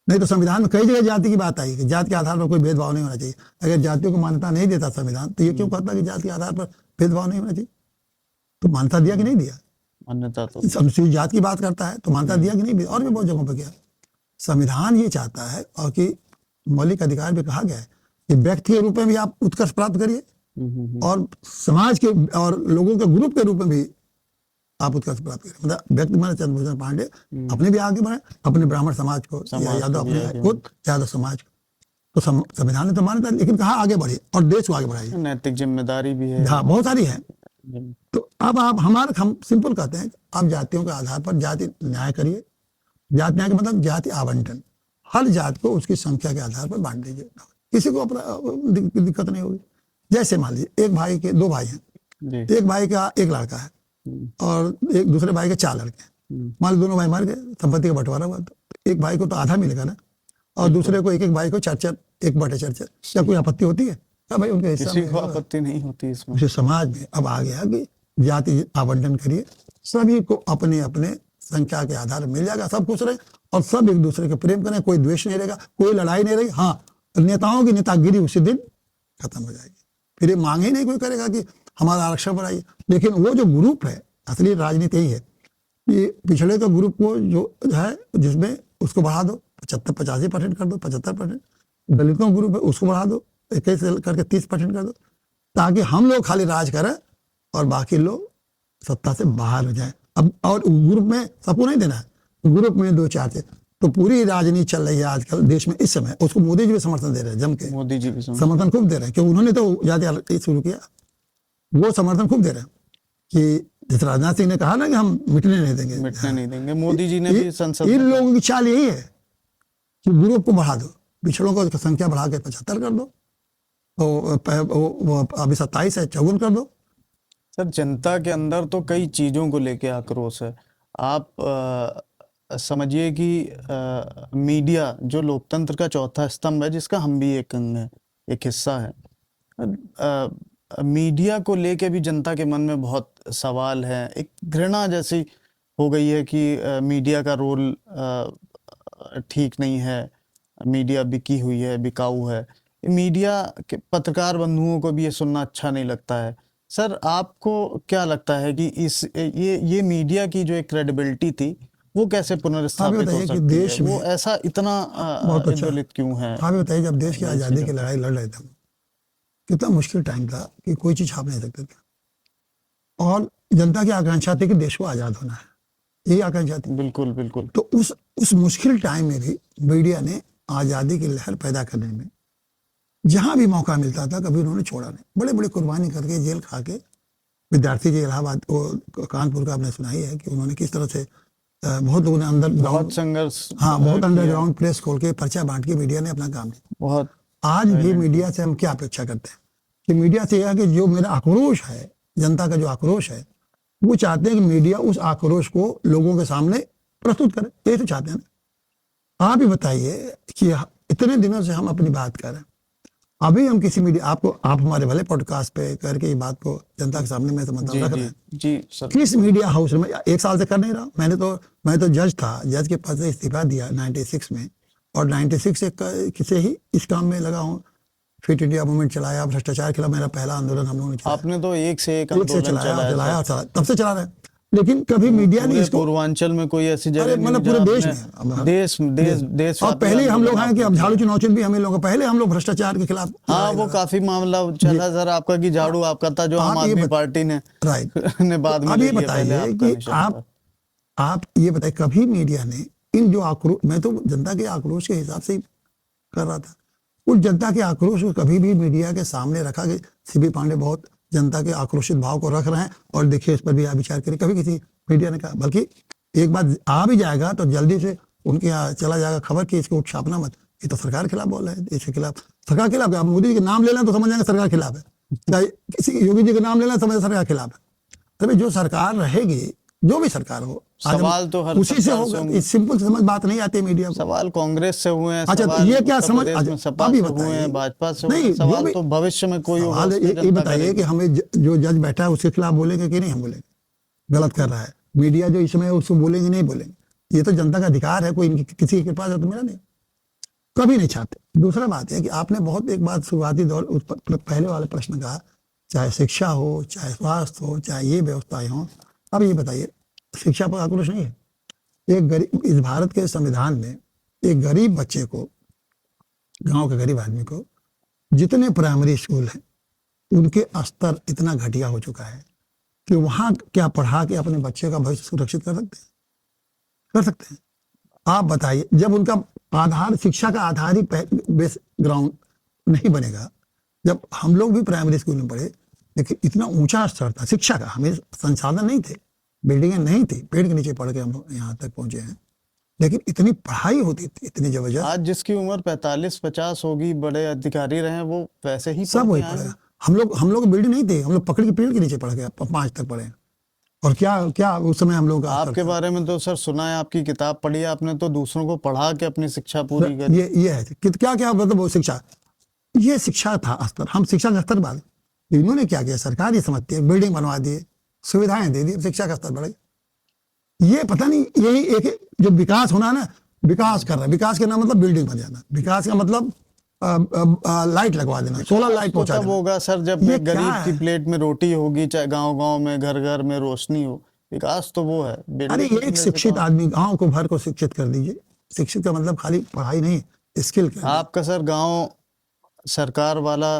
[SPEAKER 2] नहीं तो संविधान में कई जगह जाति की बात आई कि जाति के आधार पर कोई भेदभाव नहीं होना चाहिए। अगर जातियों को मान्यता नहीं देता संविधान, तो ये क्यों कहता कि जाति के आधार पर भेदभाव नहीं होना चाहिए? तो मान्यता दिया कि नहीं दिया?
[SPEAKER 1] मान्यता तो
[SPEAKER 2] अनुसूचित जाति की बात करता है तो मान्यता दिया कि नहीं दिया? और भी बहुत जगहों पर किया। संविधान ये चाहता है और कि मौलिक अधिकार में कहा गया है कि व्यक्ति के रूप में भी आप उत्कर्ष प्राप्त करिए और समाज के और लोगों के ग्रुप के रूप में भी आप उत्कर्ष प्राप्त करें। मतलब व्यक्ति माने चंद्रभूषण पांडे अपने भी आगे बढ़े, अपने ब्राह्मण समाज को या यादव अपने खुद यादव समाज को। तो संविधान ने तो मान्यता, लेकिन कहा आगे बढ़े और देश को आगे बढ़ाइए।
[SPEAKER 1] नैतिक जिम्मेदारी भी है।
[SPEAKER 2] हाँ, बहुत सारी है। तो अब आप हम सिंपल कहते हैं आप जातियों के आधार पर जाति न्याय करिए। जाति न्याय का मतलब जाति आवंटन, हर जात को उसकी संख्या के आधार पर बांट दीजिए, किसी को अपना दिक्कत नहीं होगी। जैसे मान लीजिए एक भाई के दो भाई हैं, एक भाई का एक लड़का है और एक दूसरे भाई के 4 लड़के हैं। मान लो दोनों भाई मर गए, संपत्ति का बंटवारा हुआ, तो एक भाई को तो आधा मिलेगा ना और दूसरे को एक भाई को 4-4, 1/4। क्या कोई आपत्ति होती है? क्या भाई उनके हिस्सा
[SPEAKER 1] किसी
[SPEAKER 2] में
[SPEAKER 1] को आपत्ति नहीं होती इसमें।
[SPEAKER 2] उसे समाज में अब आ गया कि जाति आवंटन करिए, सभी को अपने अपने संख्या के आधार पर मिल जाएगा, सब खुश रहे और सब एक दूसरे को प्रेम करें, कोई द्वेष नहीं रहेगा, कोई लड़ाई नहीं रहेगी। हाँ, नेताओं की नेतागिरी उसी दिन खत्म हो जाएगी, फिर ये मांग ही नहीं कोई करेगा कि हमारा आरक्षण बढ़ाइए। लेकिन वो जो ग्रुप है, असली राजनीति यही है कि पिछड़े के ग्रुप को जो है जिसमें उसको बढ़ा दो, 85% कर दो, 75%। दलितों ग्रुप है उसको बढ़ा दो, 21 करके 30% कर दो, ताकि हम लोग खाली राज करें और बाकी लोग सत्ता से बाहर हो जाए। अब और ग्रुप में सबको नहीं देना है, ग्रुप में 2-4 थे। तो पूरी राजनीति चल रही है आजकल देश में इस समय, उसको मोदी जी भी समर्थन दे रहे हैं, जम के
[SPEAKER 1] मोदी जी भी
[SPEAKER 2] समर्थन खूब दे रहे हैं, क्योंकि उन्होंने तो जाति शुरू किया, वो समर्थन खूब दे रहे हैं कि जैसे राजनाथ सिंह ने कहा ना कि हम मिटने नहीं देंगे,
[SPEAKER 1] मिटने नहीं देंगे। मोदी जी ने भी संसद
[SPEAKER 2] इन लोगों की चाल यही है कि ग्रुप को बढ़ा दो, पिछड़ों को संख्या बढ़ा के 75 कर दो, तो अभी 27 है 54 कर दो।
[SPEAKER 1] सर, जनता के अंदर तो कई चीजों को लेके आक्रोश है। आप समझिए कि मीडिया जो लोकतंत्र का चौथा स्तंभ है, जिसका हम भी एक अंग है, एक हिस्सा है, मीडिया को लेके भी जनता के मन में बहुत सवाल है। एक घृणा जैसी हो गई है कि मीडिया का रोल ठीक नहीं है, मीडिया बिकी हुई है, बिकाऊ है। मीडिया के पत्रकार बंधुओं को भी ये सुनना अच्छा नहीं लगता है। सर, आपको क्या लगता है कि ये मीडिया की जो एक क्रेडिबिलिटी थी वो कैसे पुनर्स्थापित हो सकती
[SPEAKER 2] देश
[SPEAKER 1] है?
[SPEAKER 2] में
[SPEAKER 1] वो ऐसा इतना ज्वलित क्यों है?
[SPEAKER 2] आप बताइए, जब देश की आज़ादी की लड़ाई लड़ रहे थे, कितना मुश्किल टाइम था कि कोई चीज छाप नहीं सकते थे और जनता की आकांक्षा थी कि देश को आजाद होना है, यही आकांक्षा थी।
[SPEAKER 1] बिल्कुल बिल्कुल।
[SPEAKER 2] तो उस मुश्किल टाइम में भी मीडिया ने आज़ादी की लहर पैदा करने में जहां भी मौका मिलता था कभी उन्होंने छोड़ा नहीं। बड़े बड़े कुर्बानी करके, जेल खा के, विद्यार्थी जी इलाहाबाद कानपुर का आपने सुना ही है कि उन्होंने किस तरह से बहुत लोगों ने
[SPEAKER 1] बहुत संघर्ष,
[SPEAKER 2] हाँ, बहुत अंडरग्राउंड प्रेस खोल के पर्चा बांट के मीडिया ने अपना काम किया।
[SPEAKER 1] बहुत
[SPEAKER 2] आज भी मीडिया से हम क्या अपेक्षा करते हैं कि मीडिया से यह है कि जो मेरा आक्रोश है, जनता का जो आक्रोश है, वो चाहते हैं कि मीडिया उस आक्रोश को लोगों के सामने प्रस्तुत करे, यही तो चाहते हैं ना। आप ही बताइए कि इतने दिनों से हम अपनी बात कर रहे हैं, अभी हम किसी मीडिया आप हमारे भले पॉडकास्ट पे करके ये बात को जनता के सामने में मतलब रख रहे हैं,
[SPEAKER 1] जी सर।
[SPEAKER 2] किस मीडिया हाउस में 1 साल से कर नहीं रहा। मैं तो जज था, जज के पद से इस्तीफा दिया 96 में और 96 से ही इस काम में लगा हूँ। फिट इंडिया मूवमेंट चलाया, भ्रष्टाचार के खिलाफ मेरा पहला आंदोलन हम लोगों ने
[SPEAKER 1] आपने तो एक से एक
[SPEAKER 2] चलाया, तब से चला रहे हैं। लेकिन कभी मीडिया ने
[SPEAKER 1] पूरे
[SPEAKER 2] इसको,
[SPEAKER 1] पूर्वांचल में कोई ऐसी जगह
[SPEAKER 2] अरे
[SPEAKER 1] नहीं
[SPEAKER 2] मतलब
[SPEAKER 1] जहाँ
[SPEAKER 2] पूरे देश
[SPEAKER 1] आपने
[SPEAKER 2] में,
[SPEAKER 1] देश
[SPEAKER 2] और पहले हम लोग हैं कि अब झाड़ू
[SPEAKER 1] आपने-
[SPEAKER 2] चुनौती भी हमें लोग, पहले हम लोग भ्रष्टाचार के खिलाफ
[SPEAKER 1] हाँ,
[SPEAKER 2] लड़ाई
[SPEAKER 1] वो
[SPEAKER 2] लड़ा।
[SPEAKER 1] काफी मामला चला सर आपका कि झाड़ू आपका था, जो आम
[SPEAKER 2] आप ये
[SPEAKER 1] आदमी
[SPEAKER 2] बत-
[SPEAKER 1] पार्टी ने
[SPEAKER 2] राइट।
[SPEAKER 1] ने बाद में
[SPEAKER 2] अब
[SPEAKER 1] ले
[SPEAKER 2] ये
[SPEAKER 1] लिया, पहले
[SPEAKER 2] बताइए
[SPEAKER 1] आपका
[SPEAKER 2] कि
[SPEAKER 1] निशान था।
[SPEAKER 2] आप ये बताइए कभी मीडिया ने इन जो आक्रोश, मैं तो जनता के आक्रोश के हिसाब से ही कर रहा था, उस जनता के आक्रोश को कभी भी मीडिया के सामने रखा कि सीबी पांडे बहुत जनता के आक्रोशित भाव को रख रहे हैं और देखिए इस पर भी आप विचार करें, कभी किसी मीडिया ने कहा? बल्कि एक बात आ भी जाएगा तो जल्दी से उनके यहाँ चला जाएगा खबर कि इसको छापना मत, ये तो सरकार के खिलाफ बोल रहे हैं, देश के खिलाफ। सरकार के खिलाफ क्या? आप मोदी जी के नाम ले लें तो समझ जाएंगे सरकार के खिलाफ है, चाहे किसी योगी जी के नाम ले लें समझ सरकार के खिलाफ है। तभी जो सरकार रहेगी, जो भी सरकार हो, आज हम
[SPEAKER 1] सवाल तो हर
[SPEAKER 2] उसी से
[SPEAKER 1] सरकार
[SPEAKER 2] होगा।
[SPEAKER 1] होंगे।
[SPEAKER 2] इस सिंपल समझ बात नहीं आती मीडिया को।
[SPEAKER 1] सवाल कांग्रेस से हुए हैं,
[SPEAKER 2] अच्छा, तो
[SPEAKER 1] सवाल
[SPEAKER 2] ये क्या
[SPEAKER 1] उत्तर
[SPEAKER 2] समझ,
[SPEAKER 1] प्रदेश में
[SPEAKER 2] अच्छा,
[SPEAKER 1] सपा
[SPEAKER 2] अभी
[SPEAKER 1] से हुए
[SPEAKER 2] बताइए,
[SPEAKER 1] हैं, भाजपा से हुए
[SPEAKER 2] नहीं
[SPEAKER 1] हैं,
[SPEAKER 2] जो
[SPEAKER 1] सवाल
[SPEAKER 2] भी
[SPEAKER 1] तो भविष्य में कोई होगा
[SPEAKER 2] सवाल
[SPEAKER 1] उस पे
[SPEAKER 2] ये
[SPEAKER 1] जनता
[SPEAKER 2] बताइए
[SPEAKER 1] करेगी।
[SPEAKER 2] कि हमें जो जज बैठा है उसके खिलाफ बोलेंगे कि नहीं? हम बोलेंगे गलत कर रहा है। मीडिया जो इसमें उसको बोलेंगे नहीं बोलेंगे? ये तो जनता का अधिकार है, कोई किसी के पास है तो मेरा नहीं, कभी नहीं चाहते। दूसरा बात है कि आपने बहुत एक बात शुरुआती दौर पहले वाले प्रश्न का, चाहे शिक्षा हो, चाहे स्वास्थ्य हो, चाहे ये व्यवस्थाएं हो, अब ये बताइए शिक्षा पर आक्रोश नहीं है? एक गरीब, इस भारत के संविधान में एक गरीब बच्चे को, गांव के गरीब आदमी को, जितने प्राइमरी स्कूल हैं उनके स्तर इतना घटिया हो चुका है कि वहां क्या पढ़ा के अपने बच्चे का भविष्य सुरक्षित कर सकते हैं? कर सकते हैं? आप बताइए, जब उनका आधार, शिक्षा का आधार ही बेस ग्राउंड नहीं बनेगा। जब हम लोग भी प्राइमरी स्कूल में पढ़े, लेकिन इतना ऊंचा स्तर था शिक्षा का, हमें संसाधन नहीं थे, बिल्डिंगें नहीं थी, पेड़ के नीचे पढ़ के हम लोग यहाँ तक पहुंचे हैं, लेकिन इतनी पढ़ाई होती थी, इतनी जबरदस्त।
[SPEAKER 1] आज जिसकी उम्र 45-50 होगी, बड़े अधिकारी रहे, वो वैसे ही
[SPEAKER 2] सब
[SPEAKER 1] पढ़
[SPEAKER 2] वही
[SPEAKER 1] के आए
[SPEAKER 2] पढ़ेगा।
[SPEAKER 1] हैं।
[SPEAKER 2] हम लोग बिल्डिंग नहीं थे, हम लोग पकड़ के पेड़ के नीचे पढ़ गए, 5 तक पढ़े। और क्या क्या उस समय हम लोग का
[SPEAKER 1] आपके बारे में तो सर सुना है, आपकी किताब पढ़ी है आपने, तो दूसरों को पढ़ा के अपनी शिक्षा पूरी करी।
[SPEAKER 2] ये है कि क्या क्या मतलब वो शिक्षा, ये शिक्षा था स्तर। हम शिक्षा का स्तर बात, इन्होंने क्या किया? सरकार ये समझती है, बिल्डिंग बनवा दिए, सुविधाएं दे दी, शिक्षा का स्तर बढ़ गया। ये पता नहीं, यही एक जो विकास होना ना, विकास कर रहा है, विकास करना मतलब बिल्डिंग बन जाना, विकास का मतलब लाइट लगवा देना, सोलर लाइट
[SPEAKER 1] तो
[SPEAKER 2] पहुंचा
[SPEAKER 1] तब
[SPEAKER 2] देना।
[SPEAKER 1] होगा सर जब
[SPEAKER 2] ये
[SPEAKER 1] एक
[SPEAKER 2] क्या
[SPEAKER 1] गरीब की
[SPEAKER 2] है?
[SPEAKER 1] प्लेट में रोटी होगी, चाहे गांव गांव में, घर घर में रोशनी हो। विकास तो वो है।
[SPEAKER 2] अरे
[SPEAKER 1] बिल्डिंग
[SPEAKER 2] एक
[SPEAKER 1] बनने से
[SPEAKER 2] शिक्षित
[SPEAKER 1] कौन-
[SPEAKER 2] आदमी, गांव को भर को शिक्षित कर दीजिए। शिक्षित का मतलब खाली पढ़ाई नहीं, स्किल कर।
[SPEAKER 1] आपका सर गांव सरकार वाला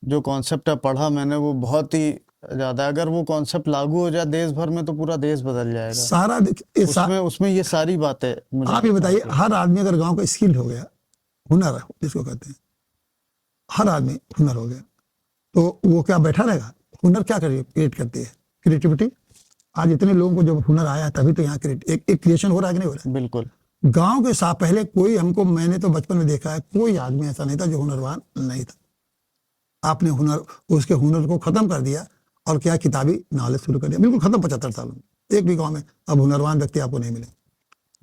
[SPEAKER 1] जो कॉन्सेप्ट है, पढ़ा मैंने, वो बहुत ही ज्यादा, अगर वो कॉन्सेप्ट लागू हो जाए देश भर में तो पूरा देश बदल जाएगा।
[SPEAKER 2] सारा
[SPEAKER 1] उसमें ये सारी बातें मुझे
[SPEAKER 2] आप ये
[SPEAKER 1] लगता है
[SPEAKER 2] बताइए, हर आदमी अगर गांव का स्किल्ड हो गया, हुनर जिसको कहते हैं, हर आदमी हुनर हो गया, तो वो क्या बैठा रहेगा? हुनर क्या क्रिएट करती है? क्रिएटिविटी। आज इतने लोगों को जब हुनर आया तभी तो यहाँ एक क्रिएशन हो रहा है कि नहीं हो रहा है?
[SPEAKER 1] बिल्कुल।
[SPEAKER 2] गांव के साथ पहले कोई, हमको, मैंने तो बचपन में देखा है, कोई आदमी ऐसा नहीं था जो हुनरवान नहीं था। आपने उसके हुनर को खत्म कर दिया और क्या, किताबी नॉलेज शुरू कर दिया, बिल्कुल खत्म। 75 सालों में एक भी गांव में अब हुनरवान व्यक्ति आपको नहीं मिले।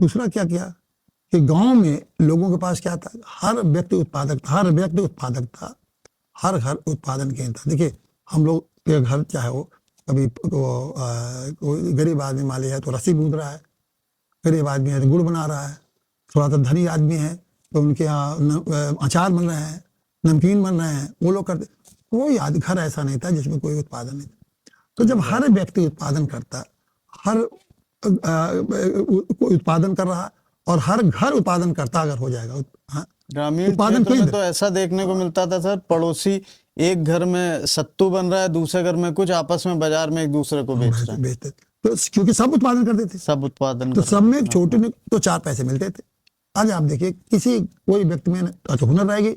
[SPEAKER 2] दूसरा क्या किया कि गांव में लोगों के पास क्या था? हर व्यक्ति उत्पादक था, हर व्यक्ति उत्पादक था, हर घर उत्पादन केंद्र था। देखिए हम लोग के घर, चाहे वो कभी कोई गरीब आदमी मान लिया है तो रस्सी गूंथ रहा है, गरीब आदमी है तो गुड़ बना रहा है, थोड़ा सा धनी आदमी है तो उनके यहाँ अचार बन रहे हैं, नमकीन बन रहे हैं, वो लोग करते। कोई घर ऐसा नहीं था जिसमें कोई उत्पादन नहीं था। तो जब हर व्यक्ति उत्पादन करता, हर कोई उत्पादन कर रहा और हर घर उत्पादन करता अगर हो जाएगा, हाँ,
[SPEAKER 1] ग्रामीण
[SPEAKER 2] उत्पादन
[SPEAKER 1] क्षेत्र में
[SPEAKER 2] केंद्र।
[SPEAKER 1] तो ऐसा देखने को मिलता था सर, पड़ोसी एक घर में सत्तू बन रहा है, दूसरे घर में कुछ, आपस में बाजार में एक दूसरे को बेच रहे हैं।
[SPEAKER 2] बेचते तो क्योंकि सब उत्पादन करते थे,
[SPEAKER 1] सब उत्पादन
[SPEAKER 2] तो
[SPEAKER 1] कर
[SPEAKER 2] सब
[SPEAKER 1] रहे
[SPEAKER 2] में
[SPEAKER 1] हैं।
[SPEAKER 2] छोटे में तो 4 पैसे मिलते थे। आज आप देखिए, किसी कोई व्यक्ति में अच्छा हुनर रहेगी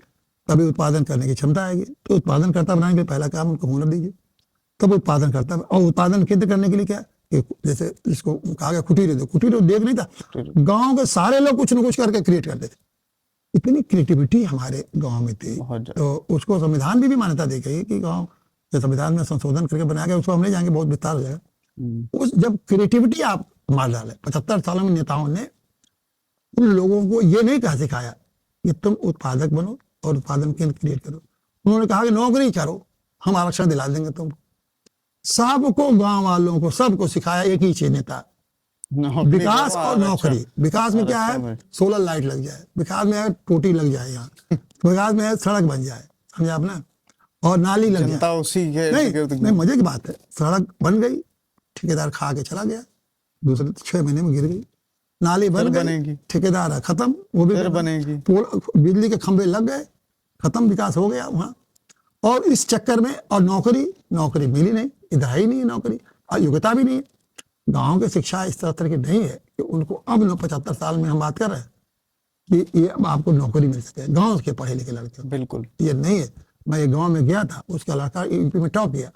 [SPEAKER 2] तभी उत्पादन करने की क्षमता आएगी। तो उत्पादन करता बनाने के लिए पहला काम उनको हुनर दीजिए, तब उत्पादन करता। और उत्पादन केंद्र करने के लिए क्या, जैसे जिसको कहा गया कुटीर उद्योग, कुटीर उद्योग नहीं था, गांव के सारे लोग कुछ न कुछ करके क्रिएट करते थे। इतनी क्रिएटिविटी हमारे गांव में थी। तो उसको संविधान भी मान्यता दी गई कि गांव के संविधान में संशोधन करके बनाया गया, उसको हम ले जाएंगे, बहुत विस्तार हो जाएगा। उस जब क्रिएटिविटी आप मार डाले, 75 सालों में नेताओं ने उन लोगों को ये नहीं कहा सिखाया कि तुम उत्पादक बनो और उत्पादन केंद्र क्रिएट करो। उन्होंने कहा कि नौकरी करो, हम आरक्षण दिला देंगे तुमको। सबको, गांव वालों को, सबको सिखाया एक ही चीज, नेता, विकास और नौकरी। विकास में क्या है? सोलर लाइट लग जाए, विकास में है टोटी लग जाए, यहाँ विकास में है सड़क बन जाए, समझे आप ना, और नाली लग जाए।
[SPEAKER 1] उसी के
[SPEAKER 2] नहीं, मजे की बात है, सड़क बन गई, ठेकेदार खा के चला गया, दूसरे 6 महीने में गिर गई, नाली बन
[SPEAKER 1] फिर
[SPEAKER 2] गई,
[SPEAKER 1] बनेगी,
[SPEAKER 2] ठेकेदार है खत्म, वो भी
[SPEAKER 1] फिर
[SPEAKER 2] खत्म।
[SPEAKER 1] बनेगी।
[SPEAKER 2] बिजली के खंभे लग गए, खत्म, विकास हो गया वहाँ। और इस चक्कर में और नौकरी मिली नहीं, इधर ही नहीं है नौकरी, और योग्यता भी नहीं है। गाँव की शिक्षा इस तरह की नहीं है कि उनको अब 75 साल में हम बात कर रहे हैं कि ये अब आपको नौकरी मिल सके गाँव के पढ़े लिखे लड़के,
[SPEAKER 1] बिल्कुल
[SPEAKER 2] ये नहीं है। मैं एक गाँव में गया था, उसका लड़का यूपी में टॉप किया,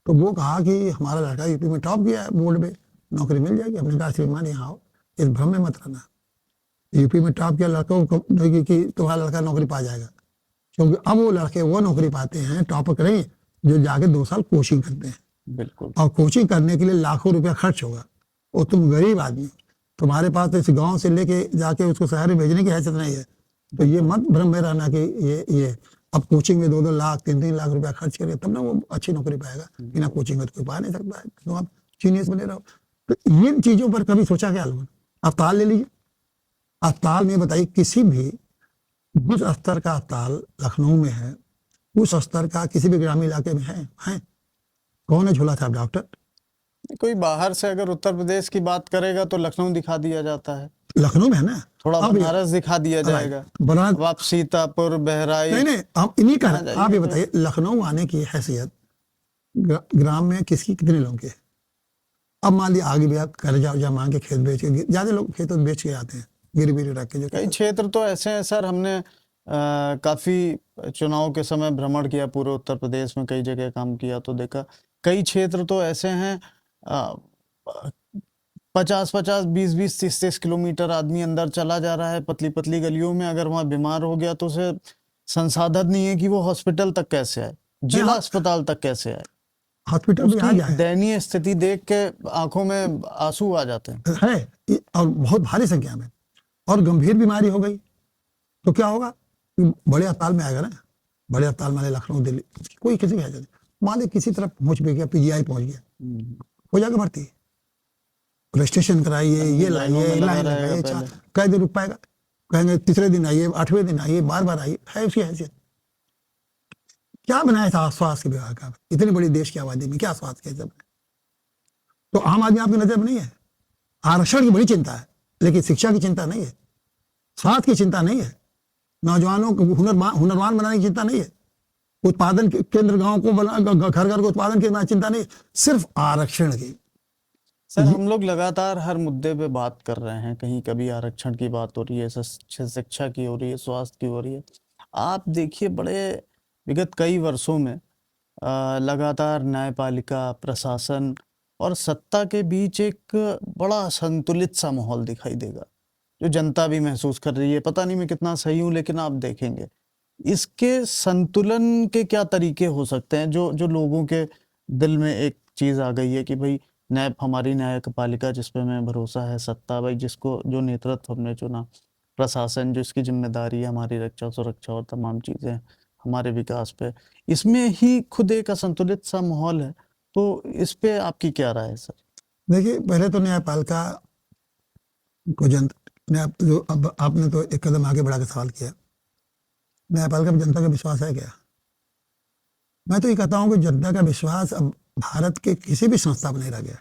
[SPEAKER 2] तो वो कहा कि हमारा लड़का यूपी में टॉप किया है बोर्ड में, नौकरी मिल जाएगी। हमने कहा श्रीमान यहाँ आओ, इस भ्रम में मत रहना, यूपी में टॉप किया लड़कों को कि तुम्हारा लड़का नौकरी पा जाएगा, क्योंकि अब वो लड़के वो नौकरी पाते हैं टॉप नहीं, जो जाके 2 साल कोचिंग करते हैं,
[SPEAKER 1] बिल्कुल।
[SPEAKER 2] और कोचिंग करने के लिए लाखों रुपया खर्च होगा, और तुम गरीब आदमी, तुम्हारे पास तो इस गांव से लेके जाके उसको शहर में भेजने की हैसियत नहीं है, तो ये मत भ्रम में रहना कि ये अब कोचिंग में 2-2 लाख 3-3 लाख रुपया खर्च करें तब ना वो अच्छी नौकरी पाएगा, बिना कोचिंग में तो कोई पा नहीं सकता है, तो आप जीनियस बने रहो। तो इन चीजों पर कभी सोचा क्या लोगों ने? अस्पताल ले लीजिए, अस्पताल में बताइए किसी भी जिस स्तर का अस्पताल लखनऊ में है, उस स्तर का किसी भी ग्रामीण इलाके में है? कौन है झोला छाप डॉक्टर?
[SPEAKER 1] कोई बाहर से अगर उत्तर प्रदेश की बात करेगा तो लखनऊ दिखा दिया जाता है,
[SPEAKER 2] लखनऊ में है ना,
[SPEAKER 1] थोड़ा
[SPEAKER 2] अब
[SPEAKER 1] बनारस दिखा दिया जाएगा,
[SPEAKER 2] बनारस
[SPEAKER 1] अब आप सीतापुर, बहराइच,
[SPEAKER 2] नहीं आप इन्हीं का,
[SPEAKER 1] जाइए
[SPEAKER 2] आप ये
[SPEAKER 1] तो।
[SPEAKER 2] बताइए लखनऊ आने की हैसियत ग्राम में किसकी कितने लोगों की है? अब मान लिया आगे भी आप कर्जा वर्जा मांग के खेत बेच के, ज्यादा लोग खेत बेच के आते हैं गिरवी रख के, जो
[SPEAKER 1] कई क्षेत्र तो ऐसे हैं सर, हमने काफी चुनाव के समय भ्रमण किया पूरे उत्तर प्रदेश में, कई जगह काम किया तो देखा कई क्षेत्र तो ऐसे हैं 50-50, 20-20, 30-30 किलोमीटर आदमी अंदर चला जा रहा है पतली पतली गलियों में, अगर वहां बीमार हो गया तो उसे संसाधन नहीं है कि वो हॉस्पिटल तक कैसे आए, जिला अस्पताल तक कैसे आए।
[SPEAKER 2] हॉस्पिटल भी आ
[SPEAKER 1] उसकी
[SPEAKER 2] जाए
[SPEAKER 1] दयनीय स्थिति देख के आंखों में आंसू आ जाते हैं।
[SPEAKER 2] है, और बहुत भारी संख्या में, और गंभीर बीमारी हो गई तो क्या होगा? बड़े अस्पताल में आएगा ना, बड़े अस्पताल में लखनऊ दिल्ली, कोई किसी की हैसियत नहीं, मान ली किसी तरफ पहुंच भी गया, पीजीआई पहुंच गया, हो जाएगा भर्ती, रजिस्ट्रेशन कराइए, ये लाइए, लाइन लगाइए, कई दिन रुक पाएगा, कहेंगे तीसरे दिन आइए, 8वें दिन आइए, बार आइए, है उसकी हैसियत? क्या बनाया था स्वास्थ्य विभाग का? इतनी बड़ी देश की आबादी में क्या स्वास्थ्य के सब? तो आम आदमी आपकी नजर में नहीं है। आरक्षण की बड़ी चिंता है, लेकिन शिक्षा की चिंता नहीं है, स्वास्थ्य की चिंता नहीं है, नौजवानों को हुनरवान बनाने की चिंता नहीं है, उत्पादन केंद्र गांव को घर घर को उत्पादन की चिंता नहीं, सिर्फ आरक्षण की।
[SPEAKER 1] सर हम लोग लगातार हर मुद्दे पे बात कर रहे हैं, कहीं कभी आरक्षण की बात हो रही है, शिक्षा की हो रही है, स्वास्थ्य की हो रही है। आप देखिए बड़े विगत कई वर्षों में लगातार न्यायपालिका, प्रशासन और सत्ता के बीच एक बड़ा संतुलित सा माहौल दिखाई देगा, जो जनता भी महसूस कर रही है। पता नहीं मैं कितना सही हूँ, लेकिन आप देखेंगे इसके संतुलन के क्या तरीके हो सकते हैं, जो लोगों के दिल में एक चीज आ गई है कि भाई हमारी न्यायपालिका जिस पे हमें भरोसा है, सत्ता भाई जिसको जो नेतृत्व हमने चुना, प्रशासन जिसकी जिम्मेदारी है हमारी रक्षा सुरक्षा और तमाम चीजें हमारे विकास पे, इसमें ही खुद एक असंतुलित सा माहौल है। तो इस पे आपकी क्या राय है सर?
[SPEAKER 2] देखिए, पहले तो न्यायपालिका को जो अब आपने तो एक कदम आगे बढ़ा के सवाल किया, न्यायपालिका में जनता का विश्वास है क्या? मैं तो ये कहता हूँ कि जनता का विश्वास अब भारत के किसी भी संस्था पर नहीं रह गया।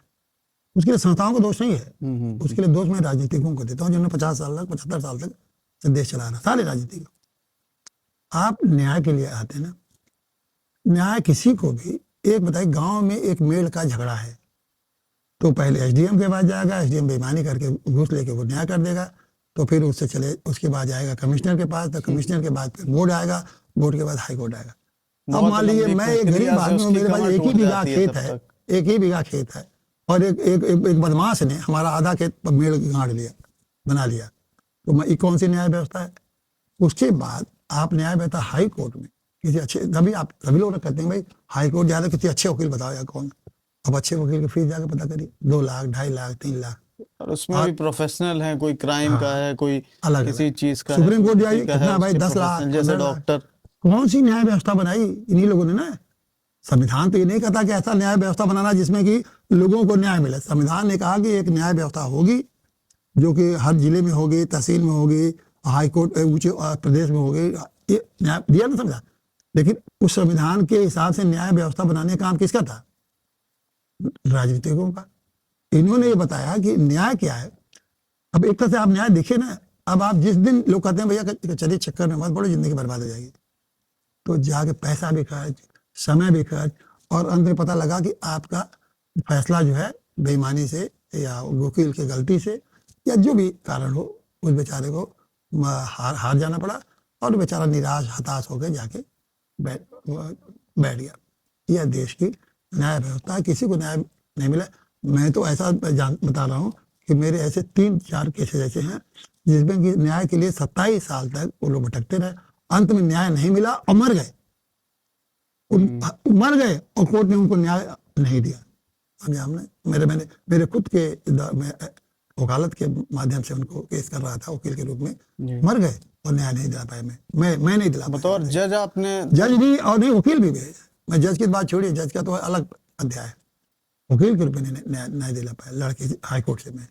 [SPEAKER 2] उसके लिए संस्थाओं को दोष नहीं है, उसके लिए दोष मैं राजनीतिकों को देता हूँ, जिन्होंने 50 साल तक 75 साल तक देश चला रहा, सारे राजनीतिक। आप न्याय के लिए आते ना, न्याय किसी को भी, एक बताइए गांव में एक मेल का झगड़ा है तो पहले एसडीएम के पास जाएगा, एसडीएम बेईमानी करके घूस लेके वो न्याय कर देगा, तो फिर उससे चले उसके बाद जाएगा कमिश्नर के पास, तो कमिश्नर के बाद फिर बोर्ड आएगा, बोर्ड के बाद हाई कोर्ट आएगा। अब मान लीजिए मैं एक गरीब आदमी हूँ, मेरे पास एक ही बीघा खेत है, एक ही बीघा खेत है, और एक बदमाश ने हमारा आधा खेत पर मेल गाड़ लिया, बना लिया, तो मैं कौन सी न्याय व्यवस्था है? उसके बाद आप न्याय व्यवस्था हाई कोर्ट में किसी अच्छे, सभी लोग कहते हैं भाई हाई कोर्ट जाए तो किसी अच्छे वकील बताओ या कौन। अब अच्छे वकील की फीस जाकर पता करिए, 2 लाख 2.5 लाख 3 लाख,
[SPEAKER 1] और उसमें भी प्रोफेशनल है, कोई क्राइम का है, कोई
[SPEAKER 2] अलग
[SPEAKER 1] किसी चीज का
[SPEAKER 2] सुप्रीम कोर्ट
[SPEAKER 1] है,
[SPEAKER 2] जाइए
[SPEAKER 1] किसी का
[SPEAKER 2] कितना
[SPEAKER 1] है,
[SPEAKER 2] भाई
[SPEAKER 1] उसके
[SPEAKER 2] 10 लाख,
[SPEAKER 1] प्रोफेशनल जैसे
[SPEAKER 2] 15 लाख।
[SPEAKER 1] डॉक्टर।
[SPEAKER 2] कौन सी न्याय व्यवस्था बनाई इन्हीं लोगों ने ना। संविधान तो ये नहीं कहता कि ऐसा न्याय व्यवस्था बनाना जिसमें कि लोगों को न्याय मिले। संविधान ने कहा कि एक न्याय व्यवस्था होगी जो कि हर जिले में होगी, तहसील में होगी, हाई कोर्ट ऊंचे प्रदेश में होगी, ये न्याय दिया ना संविधान। लेकिन उस संविधान के हिसाब से न्याय व्यवस्था बनाने का काम किसका था? राजनीतिकों का। इन्होंने ये बताया कि न्याय क्या है। अब एक तरह से आप न्याय देखिए ना, अब आप जिस दिन लोग कहते हैं भैया चलिए चक्कर में मत पड़ो, जिंदगी बर्बाद हो जाएगी, तो जाके पैसा भी खर्च, समय भी खर्च, और अंत में पता लगा कि आपका फैसला जो है बेईमानी से या वकील की गलती से या जो भी कारण हो, उस बेचारे को हार जाना पड़ा और बेचारा निराश हताश होकर जाके बैठ गया। यह देश की न्याय व्यवस्था है, किसी को न्याय नहीं मिला। मैं तो ऐसा बता रहा हूँ कि मेरे ऐसे 3-4 केसेस ऐसे हैं जिसमें कि न्याय के लिए 27 साल तक वो लोग भटकते रहे, अंत में न्याय नहीं मिला और मर गए। मर गए और कोर्ट ने उनको न्याय नहीं दिया। समझे आपने? मेरे खुद के वकालत के माध्यम से उनको केस कर रहा था वकील के रूप में, मर गए और न्याय नहीं दिला पाया। मैं नहीं दिला पाया।
[SPEAKER 1] बतौर जज आपने? जज
[SPEAKER 2] भी और नहीं, वकील भी गए। मैं जज की बात छोड़िए, जज का तो अलग अध्याय है, वकील के रूप में न्याय दिला पाया लड़के हाई कोर्ट से मैं,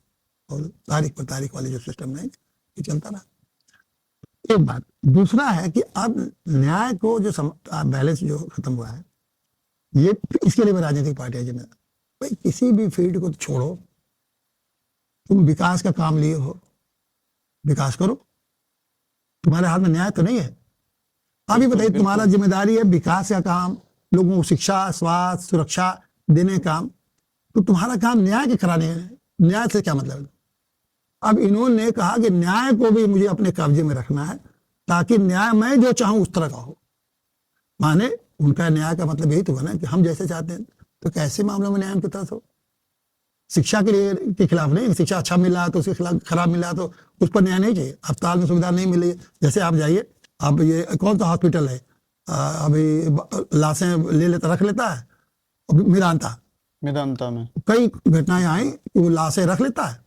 [SPEAKER 2] और तारीख पर तारीख वाले जो सिस्टम नहीं ये चलता रहा। एक बात। दूसरा है कि अब न्याय को जो बैलेंस जो खत्म हुआ है, ये इसके लिए राजनीतिक पार्टियां जिम्मेदार। भाई किसी भी फील्ड को छोड़ो, तुम विकास का काम लिए हो, विकास करो, तुम्हारे हाथ में न्याय तो नहीं है। आप ही बताइए, तुम्हारा जिम्मेदारी है विकास का काम, लोगों को शिक्षा, स्वास्थ्य, सुरक्षा देने का काम, तो तुम्हारा काम न्याय के कराने है। न्याय से क्या मतलब है? अब इन्होंने कहा कि न्याय को भी मुझे अपने कब्जे में रखना है ताकि न्याय मैं जो चाहूं उस तरह का हो। माने उनका न्याय का मतलब यही तो है ना कि हम जैसे चाहते हैं, तो कैसे मामलों में न्याय उनकी तरफ हो? शिक्षा के लिए के खिलाफ नहीं, शिक्षा अच्छा मिल रहा है तो उसके खिलाफ खराब मिल रहा है तो उस पर न्याय नहीं चाहिए। अस्पताल में सुविधा नहीं मिल रही है, जैसे आप जाइए, अब ये कौन सा हॉस्पिटल है अभी लाशें रख लेता है, मेदांता में कई घटनाएं आई कि वो लाशें रख लेता है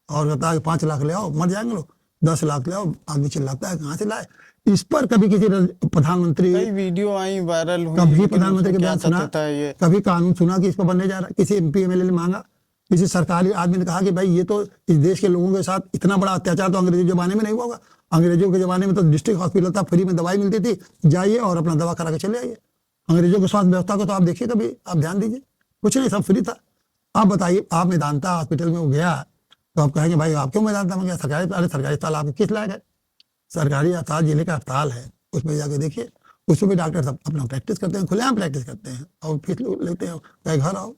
[SPEAKER 2] और कहता है 5 लाख ले आओ, मर जाएंगे लोग, 10 लाख ले आओ। आदमी चिल्लाता है कहाँ से लाए? इस पर कभी किसी प्रधानमंत्री,
[SPEAKER 1] कई वीडियो आई वायरल हुई,
[SPEAKER 2] कभी प्रधानमंत्री के बयान सुना, कभी कानून सुना कि इस पर बनने जा रहा है? किसी MP MLA ने मांगा? किसी सरकारी आदमी ने कहा कि भाई ये तो इस देश के लोगों के साथ इतना बड़ा अत्याचार तो अंग्रेजों के जमाने में नहीं हुआ? अंग्रेजों के जमाने में तो डिस्ट्रिक्ट हॉस्पिटल था, फ्री में दवाई मिलती थी, जाइए और अपना दवा करा के चले आइए। अंग्रेजों की स्वास्थ्य व्यवस्था को तो आप देखिए, कभी आप ध्यान दीजिए, कुछ नहीं, सब फ्री था। आप बताइए, आप मेदांता हॉस्पिटल में वो गया तो आप कहेंगे भाई आप क्यों मेदांता में गया? सरकारी अस्पताल आपके किस लायक है? सरकारी अस्पताल जिले का अस्पताल है, उसमें जाके देखिए, उसमें भी डॉक्टर सब अपना प्रैक्टिस करते हैं, खुलेआम प्रैक्टिस करते हैं और फीस लेते हैं, कहे घर आओ,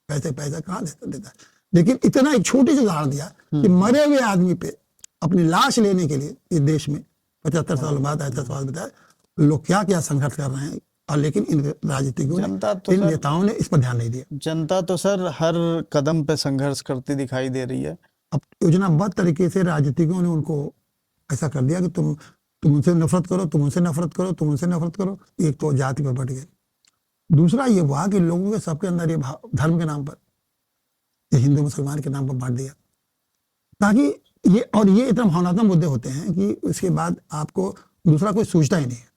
[SPEAKER 2] पैसा कहाँ देता है। लेकिन इतना एक छोटी सी उदाहरण दिया कि मरे हुए आदमी पे अपनी लाश लेने के लिए इस देश में 75 साल बाद ऐसा सवाल बताया, लोग क्या क्या संघर्ष कर रहे हैं, और लेकिन इन राजनीतिकों ने, इन नेताओं ने इस पर ध्यान नहीं दिया।
[SPEAKER 1] जनता तो सर हर कदम पे संघर्ष करती दिखाई दे रही है।
[SPEAKER 2] अब योजनाबद्ध तरीके से राजनीतिकों ने उनको ऐसा कर दिया कि तुम उनसे नफरत करो, तुम उनसे नफरत करो, तुम उनसे नफरत करो। एक तो जाति पर बढ़ गए। दूसरा ये हुआ कि लोगों के सबके अंदर ये भाव धर्म के नाम पर, ये हिंदू मुसलमान के नाम पर बांट दिया, ताकि ये इतना भावनात्मक मुद्दे होते हैं कि उसके बाद आपको दूसरा कोई सोचता ही नहीं है,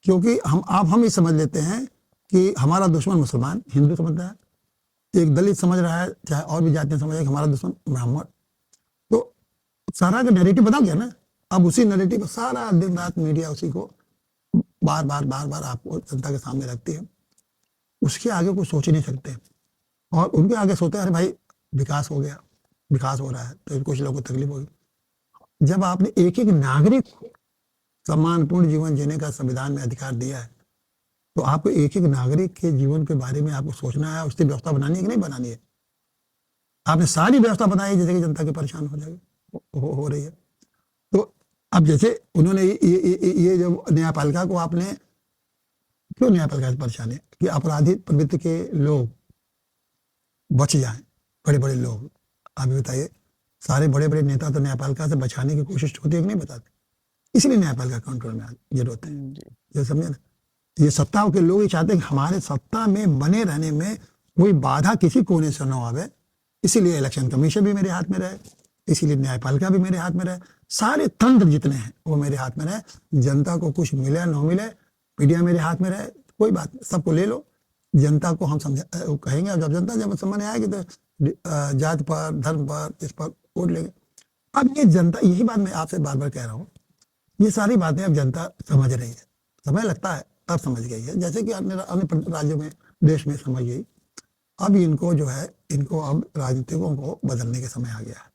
[SPEAKER 2] क्योंकि हम ये समझ लेते हैं कि हमारा दुश्मन मुसलमान, हिंदू समझता है, एक दलित समझ रहा है, चाहे और भी जातियां समझ रहा है कि हमारा दुश्मन ब्राह्मण। तो सारा का नैरेटिव बदल गया ना। अब उसी नैरेटिव सारा दिन रात मीडिया उसी को बार बार आपको जनता के सामने रखती है। उसके आगे कुछ सोच ही नहीं सकते, और उनके आगे सोचते हैं अरे भाई विकास हो गया, विकास हो रहा है, तो कुछ लोगों को तकलीफ होगी। जब आपने एक एक नागरिक को सम्मानपूर्ण जीवन जीने का संविधान में अधिकार दिया है, तो आपको एक एक नागरिक के जीवन के बारे में आपको सोचना है, उसकी व्यवस्था बनानी है कि नहीं बनानी है। आपने सारी व्यवस्था बनाई जैसे कि जनता के परेशान हो जाएगी, हो रही है। तो अब जैसे उन्होंने ये जो न्यायपालिका को आपने क्यों न्यायपालिका से परेशान है कि अपराधी प्रवृत्ति के लोग बच जाएं, बड़े बड़े लोग। आप बताइए, सारे बड़े बड़े नेता तो न्यायपालिका से बचाने की कोशिश होती है कि नहीं बताते? इसलिए न्यायपालिका कंट्रोल में जरूरत है, ये समझे ना। ये सत्ता के लोग ही चाहते हैं कि हमारे सत्ता में बने रहने में कोई बाधा किसी कोने से न आवे, इसीलिए इलेक्शन कमीशन भी मेरे हाथ में रहे, इसीलिए न्यायपालिका भी मेरे हाथ में रहे, सारे तंत्र जितने हैं वो मेरे हाथ में रहे। जनता को कुछ मिले न मिले, मीडिया मेरे हाथ में रहे, कोई बात नहीं, सबको ले लो। जनता को हम कहेंगे, जब जनता जब समझ आएगी तो जात पर, धर्म पर, इस पर वोट लेंगे। अब ये जनता, यही बात मैं आपसे बार बार कह रहा हूँ, ये सारी बातें अब जनता समझ रही है। समय लगता है, तब समझ गई है, जैसे कि अन्य राज्यों में, देश में समझ गई। अब इनको जो है, इनको अब राजनीतिकों को बदलने का समय आ गया है।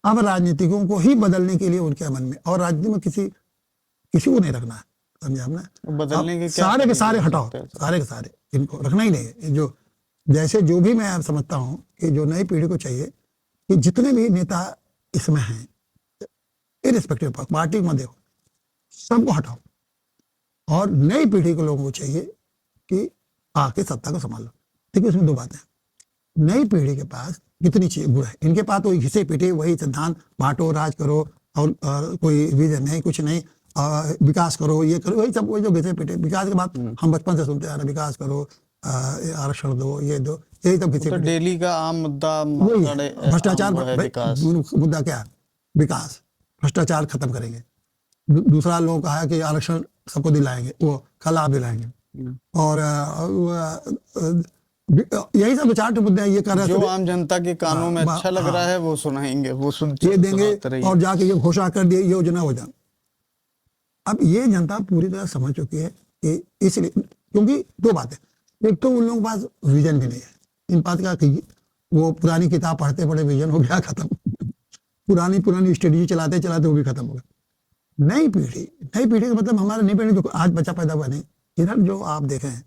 [SPEAKER 2] अब राजनीतिकों को ही बदलने के लिए उनके मन में, और राजनीति में किसी को नहीं रखना है, समझे आपने।
[SPEAKER 1] बदलने के
[SPEAKER 2] अब
[SPEAKER 1] क्या
[SPEAKER 2] सारे के सारे
[SPEAKER 1] तरीके हो
[SPEAKER 2] हटाओ,
[SPEAKER 1] सकते हैं?
[SPEAKER 2] सारे के सारे इनको रखना ही नहीं है। जो जैसे जो भी मैं समझता हूँ कि जो नई पीढ़ी को चाहिए कि जितने भी नेता इसमें हैं, इरिस्पेक्टिव पार्टी में देखो, सबको हटाओ, और नई पीढ़ी के लोगों को चाहिए कि आके सत्ता को संभालो। देखिए उसमें दो बातें, नई पीढ़ी के पास कितनी चीज गुण है, इनके पास तो घिसे पीटे वही सिद्धांत, बांटो राज करो, और कोई विजन नहीं, कुछ नहीं, विकास करो, ये करो, वही सब, वही जो घिसे पीटे विकास के बाद हम बचपन से सुनते आ रहे, विकास करो, आरक्षण दो, ये दो, यही सब घिसे
[SPEAKER 1] तो
[SPEAKER 2] पीटे
[SPEAKER 1] डेली का आम मुद्दा
[SPEAKER 2] वही है। भ्रष्टाचार,
[SPEAKER 1] वो है विकास।
[SPEAKER 2] मुद्दा क्या है? विकास, भ्रष्टाचार खत्म करेंगे। दूसरा लोगों का है कि आरक्षण सबको दिलाएंगे, वो कल आप दिलाएंगे, और यही सब विचार मुद्दे हैं। ये कर रहे
[SPEAKER 1] जो
[SPEAKER 2] हैं
[SPEAKER 1] आम जनता के कानों में अच्छा लग रहा है वो सुनाएंगे, वो
[SPEAKER 2] ये देंगे,
[SPEAKER 1] सुनाते रहिए।
[SPEAKER 2] और जाके ये घोषणा कर दिए योजना हो जाए। अब ये जनता पूरी तरह समझ चुकी है कि इसलिए, क्योंकि दो बातें, एक तो उन लोगों के पास विजन भी नहीं है, इन बात का कि वो पुरानी किताब पढ़ते पढ़े विजन हो गया खत्म, पुरानी स्ट्रेटेजी चलाते चलाते वो भी खत्म हो गया। नई पीढ़ी का मतलब हमारा नई पीढ़ी जो आज बच्चा पैदा हुआ नहीं, इधर जो आप देखें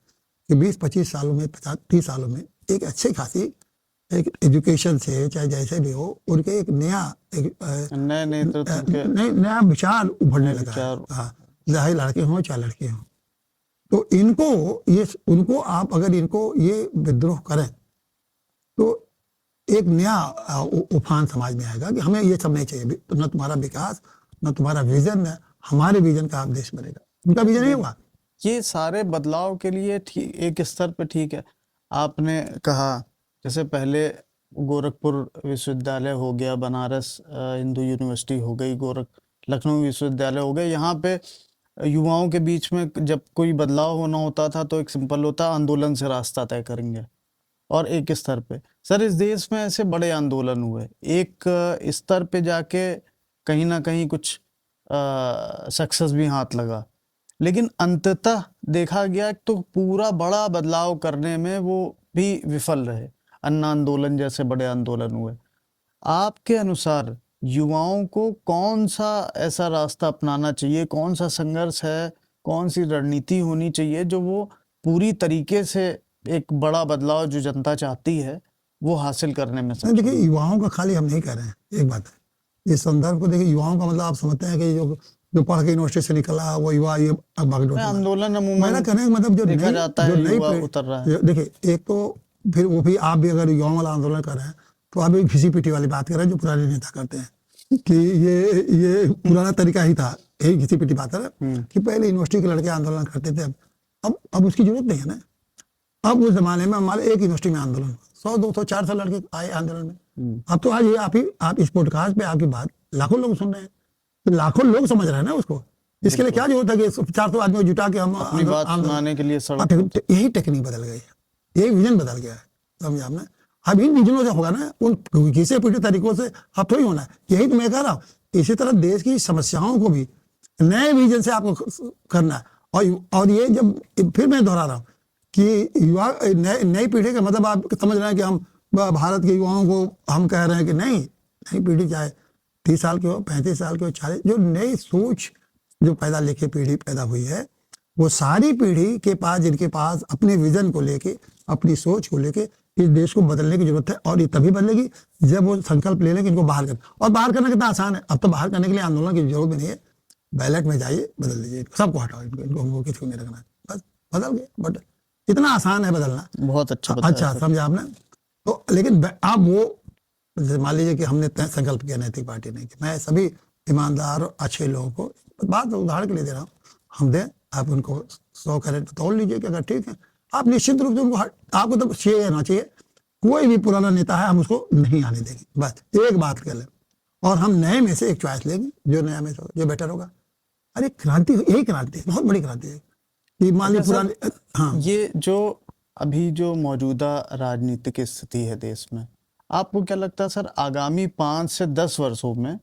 [SPEAKER 2] कि 20-25 सालों में, 50-30 सालों में एक अच्छी खासी एक एजुकेशन से, चाहे जैसे भी हो, उनके एक नया
[SPEAKER 1] नए नेतृत्व के
[SPEAKER 2] नया विचार उभरने लगा है। हाँ, चाहे लड़के हों चाहे लड़की हों, तो उनको आप अगर इनको ये विद्रोह करें तो एक नया उफान समाज में आएगा कि हमें ये सब नहीं चाहिए, तो न तुम्हारा विकास, न तुम्हारा विजन, न हमारे विजन का आप देश बनेगा, उनका विजन नहीं होगा।
[SPEAKER 1] ये सारे बदलाव के लिए ठीक एक स्तर पे ठीक है। आपने कहा जैसे पहले गोरखपुर विश्वविद्यालय हो गया, बनारस हिंदू यूनिवर्सिटी हो गई, लखनऊ विश्वविद्यालय हो गया, यहाँ पे युवाओं के बीच में जब कोई बदलाव होना होता था तो एक सिंपल होता, आंदोलन से रास्ता तय करेंगे। और एक स्तर पे सर इस देश में ऐसे बड़े आंदोलन हुए, एक स्तर पे जाके कहीं ना कहीं कुछ सक्सेस भी हाथ लगा, लेकिन अंततः देखा गया तो पूरा बड़ा बदलाव करने में वो भी विफल रहे। अन्ना आंदोलन जैसे बड़े आंदोलन हुए। आपके अनुसार युवाओं को कौन सा ऐसा रास्ता अपनाना चाहिए, कौन सा संघर्ष है, कौन सी रणनीति होनी चाहिए जो वो पूरी तरीके से एक बड़ा बदलाव जो जनता चाहती है वो हासिल करने में सक्षम?
[SPEAKER 2] देखिए युवाओं का खाली हम नहीं कह रहे हैं, एक बात है इस संदर्भ को देखिए, युवाओं का मतलब आप समझते हैं कि जो पढ़ के यूनिवर्सिटी से निकला वो युवा ये भागदौड़
[SPEAKER 1] आंदोलन
[SPEAKER 2] मेरा कहने का मतलब जो
[SPEAKER 1] देखा जाता है युवा उतर रहा है।
[SPEAKER 2] देखिए एक तो फिर वो भी आप भी अगर युवाओं वाला आंदोलन कर रहे हैं तो आप एक घिसी पिटी वाली बात कर रहे हैं जो पुराने नेता करते हैं कि ये पुराना तरीका ही था, यही घिसी पिटी बात है कि पहले यूनिवर्सिटी के लड़के आंदोलन करते थे, अब उसकी जरूरत नहीं है ना। अब उस जमाने में हमारे एक यूनिवर्सिटी में आंदोलन 100-200-400 लड़के आए आंदोलन में। अब तो आज ये आप इस पॉडकास्ट पे आपकी बात लाखों लोग सुन रहे हैं, तो लाखों लोग समझ रहे हैं ना उसको। इसके लिए क्या जरूरत है कि 400 आदमी जुटा के हम
[SPEAKER 1] अपनी बात सुनाने के लिए
[SPEAKER 2] यही टेक्निक बदल गई है, यही विजन बदल गया है, समझे आपने। अब इन विजनों से होगा ना, उन घिसे पीटे तरीकों से अब थोड़ी होना है। यही तो मैं कह रहा हूँ, इसी तरह देश की समस्याओं को भी नए विजन से आपको करना है। और ये जब फिर मैं दोहरा रहा हूँ कि युवा नई पीढ़ी का मतलब आप समझ रहे हैं कि हम भारत के युवाओं को हम कह रहे हैं कि नहीं, नई पीढ़ी चाहे 30 साल की हो, 35 साल की हो, 40, जो नई सोच जो पैदा लेके पीढ़ी पैदा हुई है, वो सारी पीढ़ी के पास, जिनके पास अपने विजन को लेके, अपनी सोच को लेके इस देश को बदलने की जरूरत है। और ये तभी बदलेगी जब वो संकल्प ले लें कि इनको बाहर करना। और बाहर करना कितना आसान है, अब तो बाहर करने के लिए आंदोलन की जरूरत भी नहीं है, बैलेट में जाइए बदल दीजिए, सबको हटाओ, इनको किसी को नहीं रखना है, बस बदल गए। बट इतना आसान है बदलना।
[SPEAKER 1] बहुत अच्छा
[SPEAKER 2] समझा आपने। तो लेकिन आप वो जैसे मान लीजिए कि हमने संकल्प किया नैतिक पार्टी नहीं कि मैं सभी ईमानदार और अच्छे लोगों को, बात उदाहरण के लिए दे रहा हूँ, हम दें, आप उनको 100 कैरेट तोड़ लीजिए कि अगर ठीक है, आप निश्चित रूप से उनको आपको तो चाहिए ना चाहिए, कोई भी पुराना नेता है हम उसको नहीं आने देंगे, बस एक बात कर लें। और हम नए में से एक चॉइस लेंगे, जो नया में से जो बेटर होगा। अरे क्रांति, यही क्रांति, बहुत बड़ी क्रांति है कि मान लीजिए पुराने। हाँ,
[SPEAKER 1] ये जो अभी जो मौजूदा राजनीतिक स्थिति है देश में, आपको क्या लगता है सर आगामी 5 से 10 वर्षों में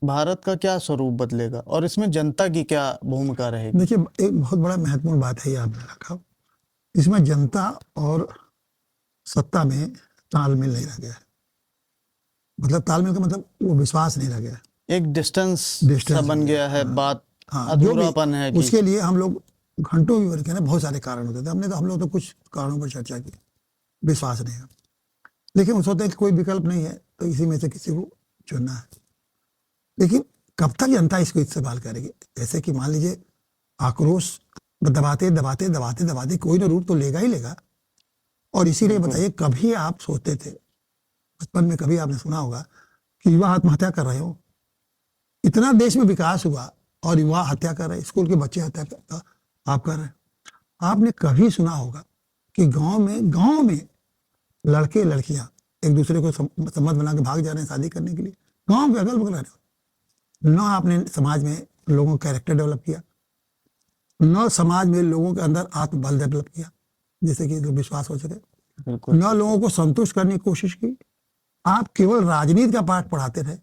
[SPEAKER 1] भारत का क्या स्वरूप बदलेगा और इसमें जनता की क्या भूमिका रहेगी?
[SPEAKER 2] देखिए एक बहुत बड़ा महत्वपूर्ण बात है ये आपने रखा, इसमें जनता और सत्ता में तालमेल नहीं रह गया है। मतलब तालमेल का मतलब वो विश्वास नहीं रह गया है।
[SPEAKER 1] एक डिस्टेंस
[SPEAKER 2] Distance
[SPEAKER 1] सा बन
[SPEAKER 2] हो गया,
[SPEAKER 1] गया है,
[SPEAKER 2] हाँ।
[SPEAKER 1] बात
[SPEAKER 2] हाँ, जो भी
[SPEAKER 1] अधूरापन है कि
[SPEAKER 2] उसके लिए हम लोग घंटों भी वर्क करें, बहुत सारे कारण होते थे। हम लोग तो कुछ कारणों पर चर्चा की, विश्वास नहीं है। लेकिन उस होता है कि कोई विकल्प नहीं है तो इसी में से किसी को चुनना है। लेकिन कब तक जनता इसको इस्तेमाल करेगी? जैसे कि मान लीजिए आक्रोश दबाते दबाते दबाते दबाते कोई ना रूप तो लेगा ही लेगा। और इसीलिए
[SPEAKER 1] बिल्कुल।
[SPEAKER 2] बताइए, कभी आप सोचते थे बचपन में, कभी आपने सुना होगा कि युवा आत्महत्या कर रहे हो? इतना देश में विकास हुआ और युवा हत्या कर रहे, स्कूल के बच्चे हत्या कर आप कर रहे हैं। आपने कभी सुना होगा कि गांव में लड़के लड़कियां एक दूसरे को सम्मत बना के भाग जा रहे हैं शादी करने के लिए, गांव के अगल बगल रह रहे हो? न आपने समाज में लोगों का कैरेक्टर डेवलप किया, न समाज में लोगों के अंदर आत्मबल डेवलप किया जिससे कि लोग विश्वास हो सके,
[SPEAKER 1] बिल्कुल
[SPEAKER 2] न लोगों को संतुष्ट करने की कोशिश की। आप केवल राजनीति का पाठ पढ़ाते रहे।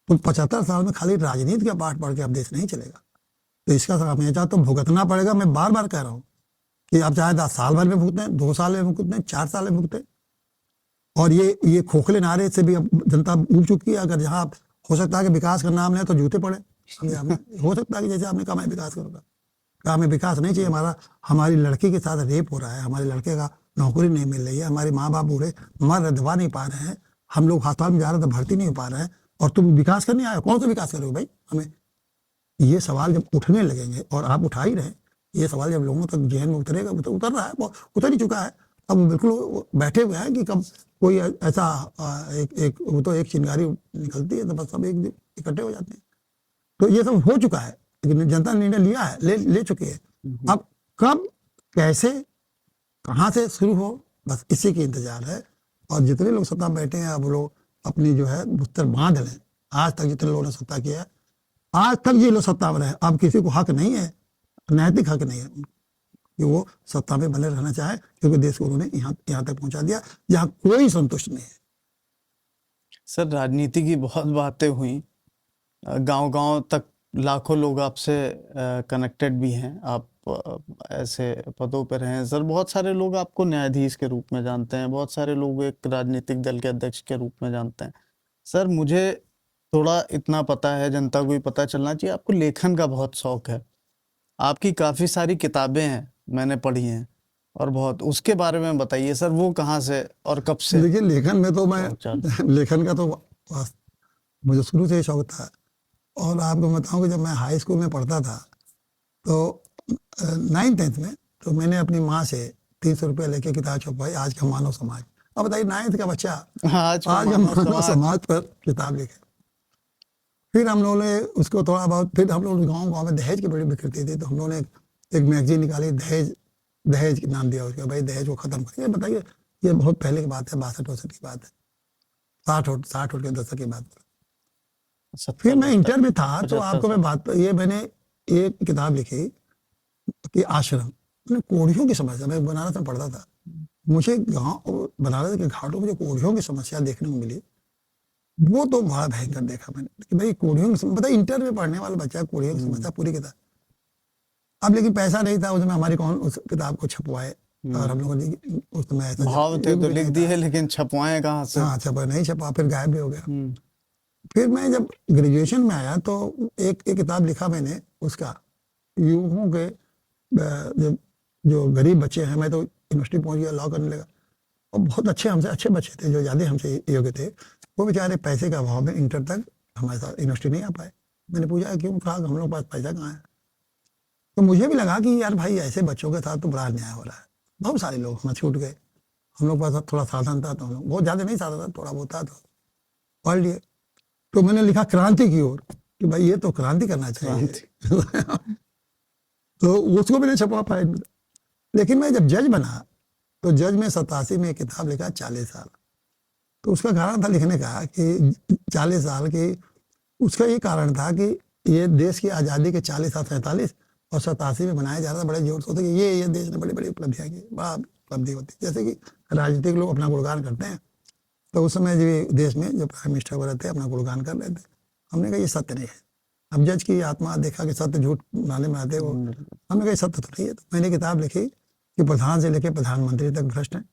[SPEAKER 2] तो 75 साल में खाली राजनीति का पाठ पढ़ के अब देश नहीं चलेगा। तो इसका हमेशा तो भुगतना पड़ेगा। मैं बार बार कह रहा हूँ कि आप चाहे 10 साल भर में भुगतें, 2 साल में भुगतें, 4 साल में भुगतें। और ये खोखले नारे से भी अब जनता उब चुकी है। अगर जहाँ हो सकता है कि विकास का नाम लें तो जूते पड़े, हो सकता है कि जैसे आपने कहा मैं विकास करूंगा, क्या हमें विकास नहीं चाहिए? हमारी लड़की के साथ रेप हो रहा है, हमारे लड़के का नौकरी नहीं मिल रही है, हमारे माँ बाप बूढ़े मर दबा नहीं पा रहे हैं, हम लोग अस्पताल में जा रहे हैं तो भर्ती नहीं हो पा रहे हैं, और तुम विकास करने आए हो? कौन सा विकास करोगे भाई? हमें ये सवाल जब उठने लगेंगे, और आप उठा ही रहे, ये सवाल जब लोगों तक जहन में उतरेगा, उतर रहा है, उतर ही चुका है। अब बिल्कुल बैठे हुए हैं कि कब कोई ऐसा वो तो एक चिंगारी निकलती है तो बस सब एक दिन इकट्ठे हो जाते हैं। तो ये सब हो चुका है, लेकिन जनता ने निर्णय लिया है, ले चुकी है। अब कब, कैसे, कहाँ से शुरू हो, बस इसी की इंतजार है। और जितने लोग सत्ता में बैठे हैं, अब लोग अपनी जो है बुस्तर बांध लें। आज तक जितने लोगों ने सत्ता किया है, आज तक ये लोग सत्ता में रहे, अब किसी को हक नहीं है, नैतिक हक नहीं है कि वो सत्ता में बने रहना चाहे, क्योंकि देश को उन्होंने यहाँ तक पहुंचा दिया जहाँ कोई संतुष्ट नहीं है।
[SPEAKER 1] सर, राजनीति की बहुत बातें हुई, गांव-गांव तक लाखों लोग आपसे कनेक्टेड भी हैं, आप ऐसे पदों पर हैं। सर, बहुत सारे लोग आपको न्यायाधीश के रूप में जानते हैं, बहुत सारे लोग एक राजनीतिक दल के अध्यक्ष के रूप में जानते हैं। सर, मुझे थोड़ा इतना पता है, जनता को भी पता चलना चाहिए, आपको लेखन का बहुत शौक है। आपकी काफ़ी सारी किताबें हैं, मैंने पढ़ी हैं, और बहुत, उसके बारे में बताइए सर, वो कहाँ से और कब से?
[SPEAKER 2] देखिए, लेखन में तो मैं लेखन का तो मुझे शुरू से ही शौक था। और आपको बताऊं कि जब मैं हाई स्कूल में पढ़ता था तो 9th-10th में, तो मैंने अपनी माँ से 300 रुपये लेके किताब छपवाई, आज का मानव समाज। अब बताइए, 9th का बच्चा आज का मानव समाज पर किताब लिखे। फिर हम लोगों ने उसको थोड़ा बहुत, फिर हम लोग गाँव में दहेज की बड़ी बिखरती थी, तो हम लोगों ने एक मैगजीन निकाली, दहेज नाम दिया उसका, भाई दहेज को खत्म करिए। बताइए, ये बहुत पहले की बात है, 62-63 की बात है, 60 के दशक की बात है। फिर मैं इंटर में था, तो आपको मैं बात, ये मैंने एक किताब लिखी कि आश्रम, मैंने कोढ़ियों की समस्या, मैं बनारस में पढ़ता था, मुझे गाँव बनारस के घाटों में जो कोढ़ियों की समस्या देखने को मिली, वो तो बड़ा भयंकर देखा मैंने कि भाई कोढ़ियों की, बताइए इंटर में पढ़ने वाला बच्चा कोढ़ियों की समस्या, पूरी किताब। अब लेकिन पैसा नहीं था उसमें, हमारी कौन उस किताब को छपवाए, और हम लोगों ने उस समय ऐसा
[SPEAKER 1] भाव थे तो लिख दिए, लेकिन छपवाएं कहाँ से?
[SPEAKER 2] हाँ, छपा नहीं, छपा, फिर गायब भी हो गया। फिर मैं जब ग्रेजुएशन में आया तो एक किताब लिखा मैंने, उसका युवाओं के जो गरीब बच्चे हैं, मैं तो यूनिवर्सिटी पहुंच गया, लॉ करने लगा, और बहुत अच्छे, हमसे अच्छे बच्चे थे, जो ज़्यादा हमसे योग्य थे, वो बेचारे पैसे का अभाव में इंटर तक हमारे साथ यूनिवर्सिटी नहीं आ पाए। मैंने पूछा क्यों? कहा हम लोग पास पैसा कहाँ है। तो मुझे भी लगा कि यार भाई, ऐसे बच्चों के साथ तो बड़ा अन्याय हो रहा है। बहुत सारे लोग हमें छूट गए, हम लोग पास थोड़ा साधन था, तो हम लोग बहुत ज़्यादा नहीं साधन था, थोड़ा बहुत था, तो पढ़ लिए। तो मैंने लिखा क्रांति की ओर, कि भाई ये तो क्रांति करना चाहिए। तो उसको मैंने छपवा पाया। लेकिन मैं जब जज बना, तो जज में 87 में एक किताब लिखा 40 साल। तो उसका कारण था लिखने का कि 40 साल की, उसका ये कारण था कि ये देश की आज़ादी के 40 साल, 47 और 87 में बनाया जा रहा था बड़े जोर से, कि ये देश ने बड़ी बड़ी उपलब्धियाँ की, बड़ा उपलब्धि होती है। जैसे कि राजनीतिक लोग अपना गुणगान करते हैं, तो उस समय जो देश में जो प्राइम मिनिस्टर वगैरह थे अपना गुणगान कर रहे थे। हमने कहा ये सत्य नहीं है। अब जज की आत्मा देखा कि सत्य झूठ नाले में आते, वो हमने कहा सत्य तो नहीं है। तो मैंने किताब लिखी कि प्रधान से लेकर प्रधानमंत्री तक भ्रष्ट हैं,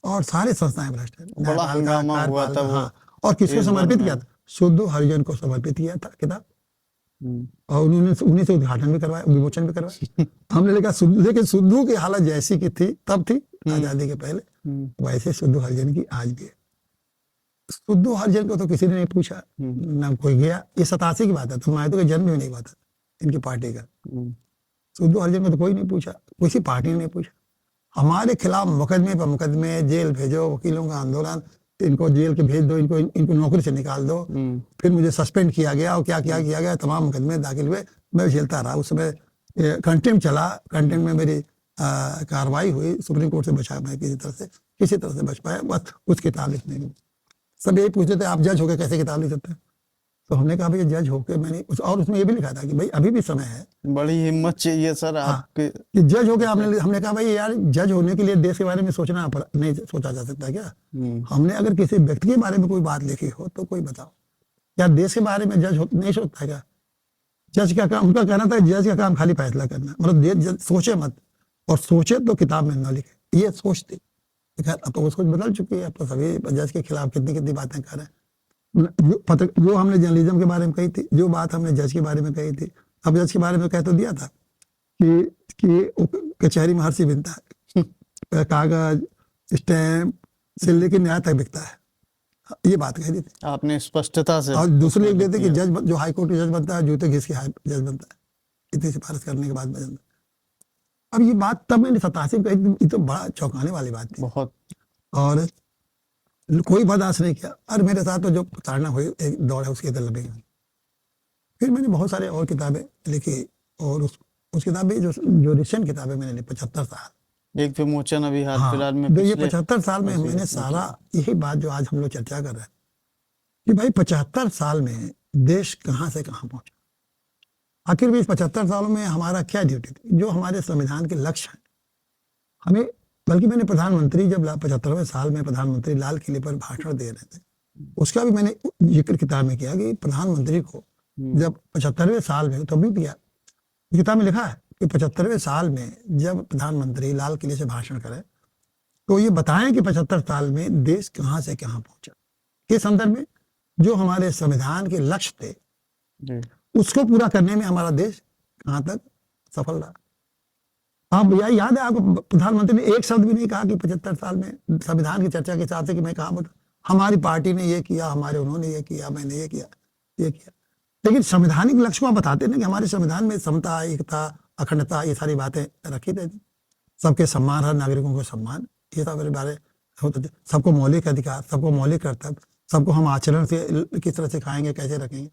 [SPEAKER 2] और सारे संस्थाएं भ्रष्ट है।
[SPEAKER 1] बड़ा
[SPEAKER 2] न्यायपालिका,
[SPEAKER 1] हंगामा हुआ
[SPEAKER 2] कार्यपालिका,
[SPEAKER 1] था वो
[SPEAKER 2] हाँ। और किसको
[SPEAKER 1] देश भर
[SPEAKER 2] समर्पित
[SPEAKER 1] में।
[SPEAKER 2] किया था? शुद्धू हरिजन को समर्पित किया था किताब।
[SPEAKER 1] हम्म,
[SPEAKER 2] और उन्होंने उन्हीं से उद्घाटन भी करवाया, विमोचन भी करवाया। हमने लिखा लेकिन शुद्धू की हालत जैसी की थी तब थी आजादी के पहले, वैसे शुद्धू हरिजन की आज भी है। शुद्धू हरिजन को तो किसी ने नहीं पूछा, ना कोई गया। ये 87 की बात है, तो मायतो का जन्म भी नहीं हुआ था इनकी पार्टी का। शुद्धू हरिजन को तो कोई नहीं पूछा, किसी पार्टी ने नहीं पूछा। हमारे खिलाफ मुकदमे पर मुकदमे, जेल भेजो, वकीलों का आंदोलन, इनको जेल के भेज दो, इनको नौकरी से निकाल दो, फिर मुझे सस्पेंड किया गया और क्या क्या किया गया, तमाम मुकदमे दाखिल हुए, मैं झेलता रहा। उस समय कंटेम्प्ट चला, कंटेम्प्ट में मेरी कार्रवाई हुई, सुप्रीम कोर्ट से बचा, मैं किसी तरह से बच पाया, बस उस किताब लिखने में। सब यही पूछते थे आप जज होकर कैसे किताब लिख सकते हैं? तो हमने कहा भाई जज होकर मैंने और उसमें ये भी लिखा था कि भाई अभी भी समय है।
[SPEAKER 1] बड़ी हिम्मत चाहिए सर आपके।
[SPEAKER 2] कि जज होके हमने कहा भाई यार जज होने के लिए देश के बारे में सोचना नहीं सोचा जा सकता क्या? हमने अगर किसी व्यक्ति के बारे में कोई बात लिखी हो तो कोई बताओ, क्या देश के बारे में जज नहीं सोचता क्या? जज का काम, उनका कहना था जज का काम खाली फैसला करना, मतलब सोचे मत, और सोचे तो किताब में न लिखे, ये सोचते। अब तो वो सोच बदल चुकी है, अब तो सभी जज के खिलाफ कितनी कितनी बातें कर रहे हैं। जो हमने जर्नलिज्म के बारे में कही थी, जो बात हमने जज के बारे में कही थी, अब जज के बारे में कह तो दिया था कि कचहरी में हर चीज बिकता है, कागज, स्टैम्प से लेकर न्याय तक बिकता है, ये बात कह दी थी
[SPEAKER 1] आपने स्पष्टता से।
[SPEAKER 2] और दूसरे लिख देते कि जज जो हाई कोर्ट के जज बनता है जूते घिस के जज बनता है, इतनी सिफारिश करने के बाद बनता। अब ये बात तब मैंने 87 में कही थी, ये तो बड़ा चौंकाने वाली बात थी
[SPEAKER 1] बहुत।
[SPEAKER 2] और कोई बर्दाश्त नहीं किया। और मेरे साथ तो जो प्रताड़ना हुई एक दौड़ है उसकी लंबी। फिर मैंने बहुत सारे और किताबें लिखी और उस किताबें जो रिसेंट किताबें मैंने लिखी 75 साल,
[SPEAKER 1] एक विमोचन अभी हाल फिलहाल में
[SPEAKER 2] ये 75 साल में मैंने सारा यही बात जो आज हम लोग चर्चा कर रहे हैं कि भाई 75 साल में देश कहाँ से कहाँ पहुंचा, आखिर भी इस 75 सालों में हमारा क्या ड्यूटी थी, जो हमारे संविधान के लक्ष्य हैं हमें। बल्कि मैंने प्रधानमंत्री जब 75वें साल में प्रधानमंत्री लाल किले पर भाषण दे रहे थे, उसका भी मैंने जिक्र किताब में किया कि प्रधानमंत्री को जब 75वें साल में, तो भी किया किताब में लिखा है कि 75वें साल में जब प्रधानमंत्री लाल किले से भाषण करें तो ये बताएं कि 75 साल में देश कहाँ से कहाँ पहुंचा। इस संदर्भ में जो हमारे संविधान के लक्ष्य थे उसको पूरा करने में हमारा देश कहाँ तक सफल रहा। आप यह याद है आपको, प्रधानमंत्री ने एक शब्द भी नहीं कहा कि 75 साल में संविधान की चर्चा के हिसाब से कि मैं कहा बोला हमारी पार्टी ने ये किया, उन्होंने ये किया, मैंने ये किया। लेकिन संवैधानिक लक्ष्य को आप बताते ना कि हमारे संविधान में समता, एकता, अखंडता, ये सारी बातें रखी रहती, सबके सम्मान, हर नागरिकों को सम्मान, ये सब बारे होते थे, सबको मौलिक अधिकार, सबको मौलिक कर्तव्य, सबको हम आचरण से किस तरह से खाएंगे, कैसे रखेंगे,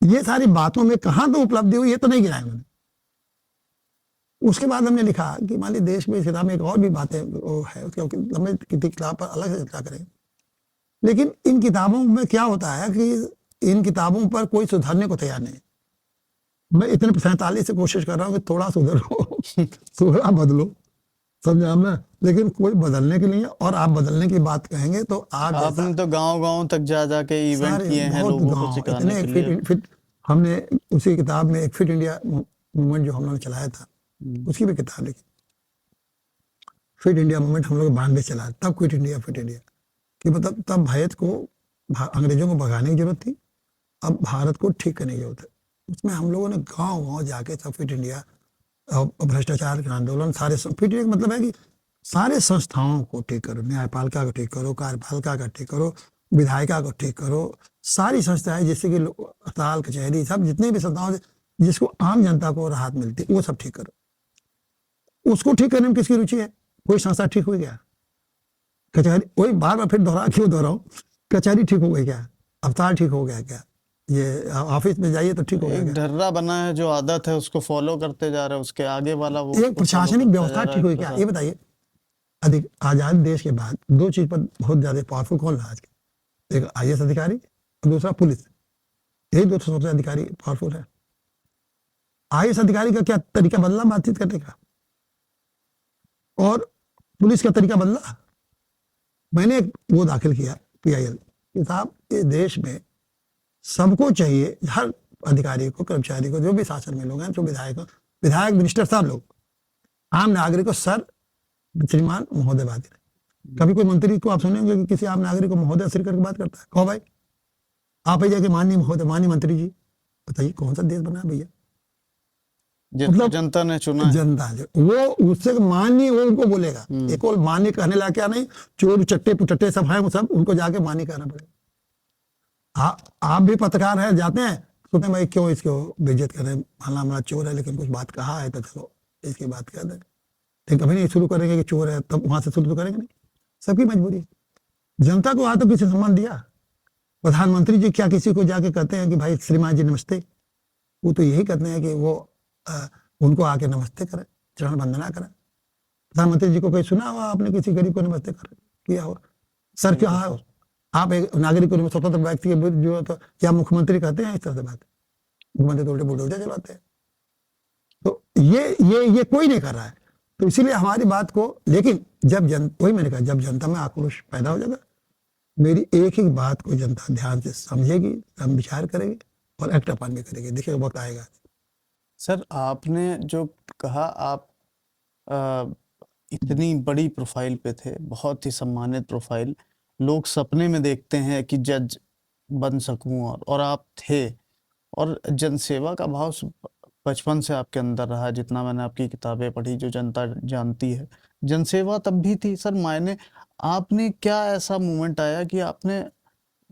[SPEAKER 2] ये सारी बातों में कहाँ तो उपलब्धि हुई, ये तो नहीं गिनाया उन्होंने। उसके बाद हमने लिखा कि मान ली देश में इस किताब में एक और भी बातें वो है, उसके हमने किताब पर अलग से चर्चा करेंगे। लेकिन इन किताबों में क्या होता है कि इन किताबों पर कोई सुधारने को तैयार नहीं। मैं इतने 47 से कोशिश कर रहा हूँ कि थोड़ा सुधरो, थोड़ा बदलो, समझा ना, लेकिन कोई बदलने के लिए, और आप बदलने की बात कहेंगे तो
[SPEAKER 1] आपने तो गांव-गांव तक जा के इवेंट किए हैं लोगों को सिखाने के लिए।
[SPEAKER 2] फिट हमने उसी किताब में एक फिट इंडिया मूवमेंट जो हम लोगों ने चलाया था उसकी भी किताब लिखी। फिट इंडिया मूवमेंट हम लोग 92 चला, तब फिट इंडिया कि मतलब तब भारत को अंग्रेजों को भगाने की जरूरत थी, अब भारत को ठीक करने की जरूरत है। उसमें हम लोगों ने गांव जाके सब फिट इंडिया, भ्रष्टाचार के आंदोलन, सारे फिट इंडिया का मतलब है कि सारे संस्थाओं को ठीक करो, न्यायपालिका को ठीक करो, कार्यपालिका का ठीक करो, विधायिका को ठीक करो, सारी संस्थाएं जैसे कि अस्पताल, कचहरी, सब जितने भी संस्थाओं जिसको आम जनता को राहत मिलती है वो सब ठीक करो। उसको ठीक करने में किसकी रुचि है? कोई संस्था ठीक हुई क्या? कचहरी, वही बार बार फिर दोहराऊं, कचहरी ठीक हो गई क्या? अस्पताल ठीक हो गया क्या? ये ऑफिस में जाइए तो ठीक हो गया।
[SPEAKER 1] ढर्रा बना है, जो आदत है उसको फॉलो करते जा रहे हैं, उसके आगे वाला वो
[SPEAKER 2] एक प्रशासनिक व्यवस्था ठीक हुई क्या? ये बताइए। अधिक आजाद देश के बाद दो चीज पर बहुत ज्यादा पावरफुल कौन रहा आज के? एक IAS अधिकारी और दूसरा पुलिस। यही दो सबसे अधिकारी पावरफुल है। IAS अधिकारी का क्या तरीका बदला बातचीत करने का, और पुलिस का तरीका बदला। मैंने वो दाखिल किया PIL कि साहब इस देश में सबको चाहिए, हर अधिकारी को, कर्मचारी को, जो भी शासन में लोग हैं, जो विधायक, मिनिस्टर, सब लोग, आम नागरिक को सर श्रीमान महोदय बात कभी कोई मंत्री को आप सुनेंगे कि किसी आम नागरिक को महोदय श्री करके बात करता है? कहो भाई, आप ही जाके माननीय महोदय, माननीय मंत्री जी, बताइए कौन सा देश बना है भैया?
[SPEAKER 1] जिसको
[SPEAKER 2] मतलब
[SPEAKER 1] जनता ने चुना है।
[SPEAKER 2] जनता जो वो उससे माननीय वो उनको बोलेगा। एक और माननीय कहने ला क्या नहीं, चोर चट्टे पुटट्टे सब हैं, वो सब उनको जाके माननीय कहना पड़ेगा। आप भी पत्रकार हैं, जाते हैं सोचते हैं भाई क्यों इसको बेइज्जत करें, फला हमारा चोर है, लेकिन कुछ बात कहा है तो चलो इसकी बात कर दें। लेकिन कभी नहीं शुरू करेंगे कि चोर है, तब वहां से शुरू तो करेंगे नहीं। सबकी मजबूरी है। जनता को आज तो किसी सम्मान दिया? प्रधानमंत्री जी क्या किसी को जाके कहते हैं कि भाई श्रीमान जी नमस्ते? वो तो यही कहते हैं कि वो उनको आके नमस्ते करें, चरण वंदना करें। प्रधानमंत्री जी को कोई सुना हुआ आपने किसी गरीब को नमस्ते किया हो? सर क्या है, आप एक नागरिक को, स्वतंत्र व्यक्ति के जो तो क्या मुख्यमंत्री कहते हैं इस तरह से बात? मुख्यमंत्री तो उल्टे बुलडोजर चलाते हैं। तो ये कोई नहीं कर रहा है। तो इसीलिए हमारी बात को, लेकिन जब वही मैंने कहा, जब जनता में आक्रोश पैदा हो जाएगा, मेरी एक ही बात को जनता ध्यान से समझेगी, हम विचार करेंगे और एक्ट अपन भी करेंगे। देखिए वक्त आएगा।
[SPEAKER 1] सर, आपने जो कहा, आप इतनी बड़ी प्रोफाइल पे थे, बहुत ही सम्मानित प्रोफाइल, लोग सपने में देखते हैं कि जज बन सकूं, और आप थे। और जनसेवा का भाव बचपन से आपके अंदर रहा, जितना मैंने आपकी किताबें पढ़ी, जो जनता जानती है। जनसेवा तब भी थी सर, मायने आपने क्या ऐसा मोमेंट आया कि आपने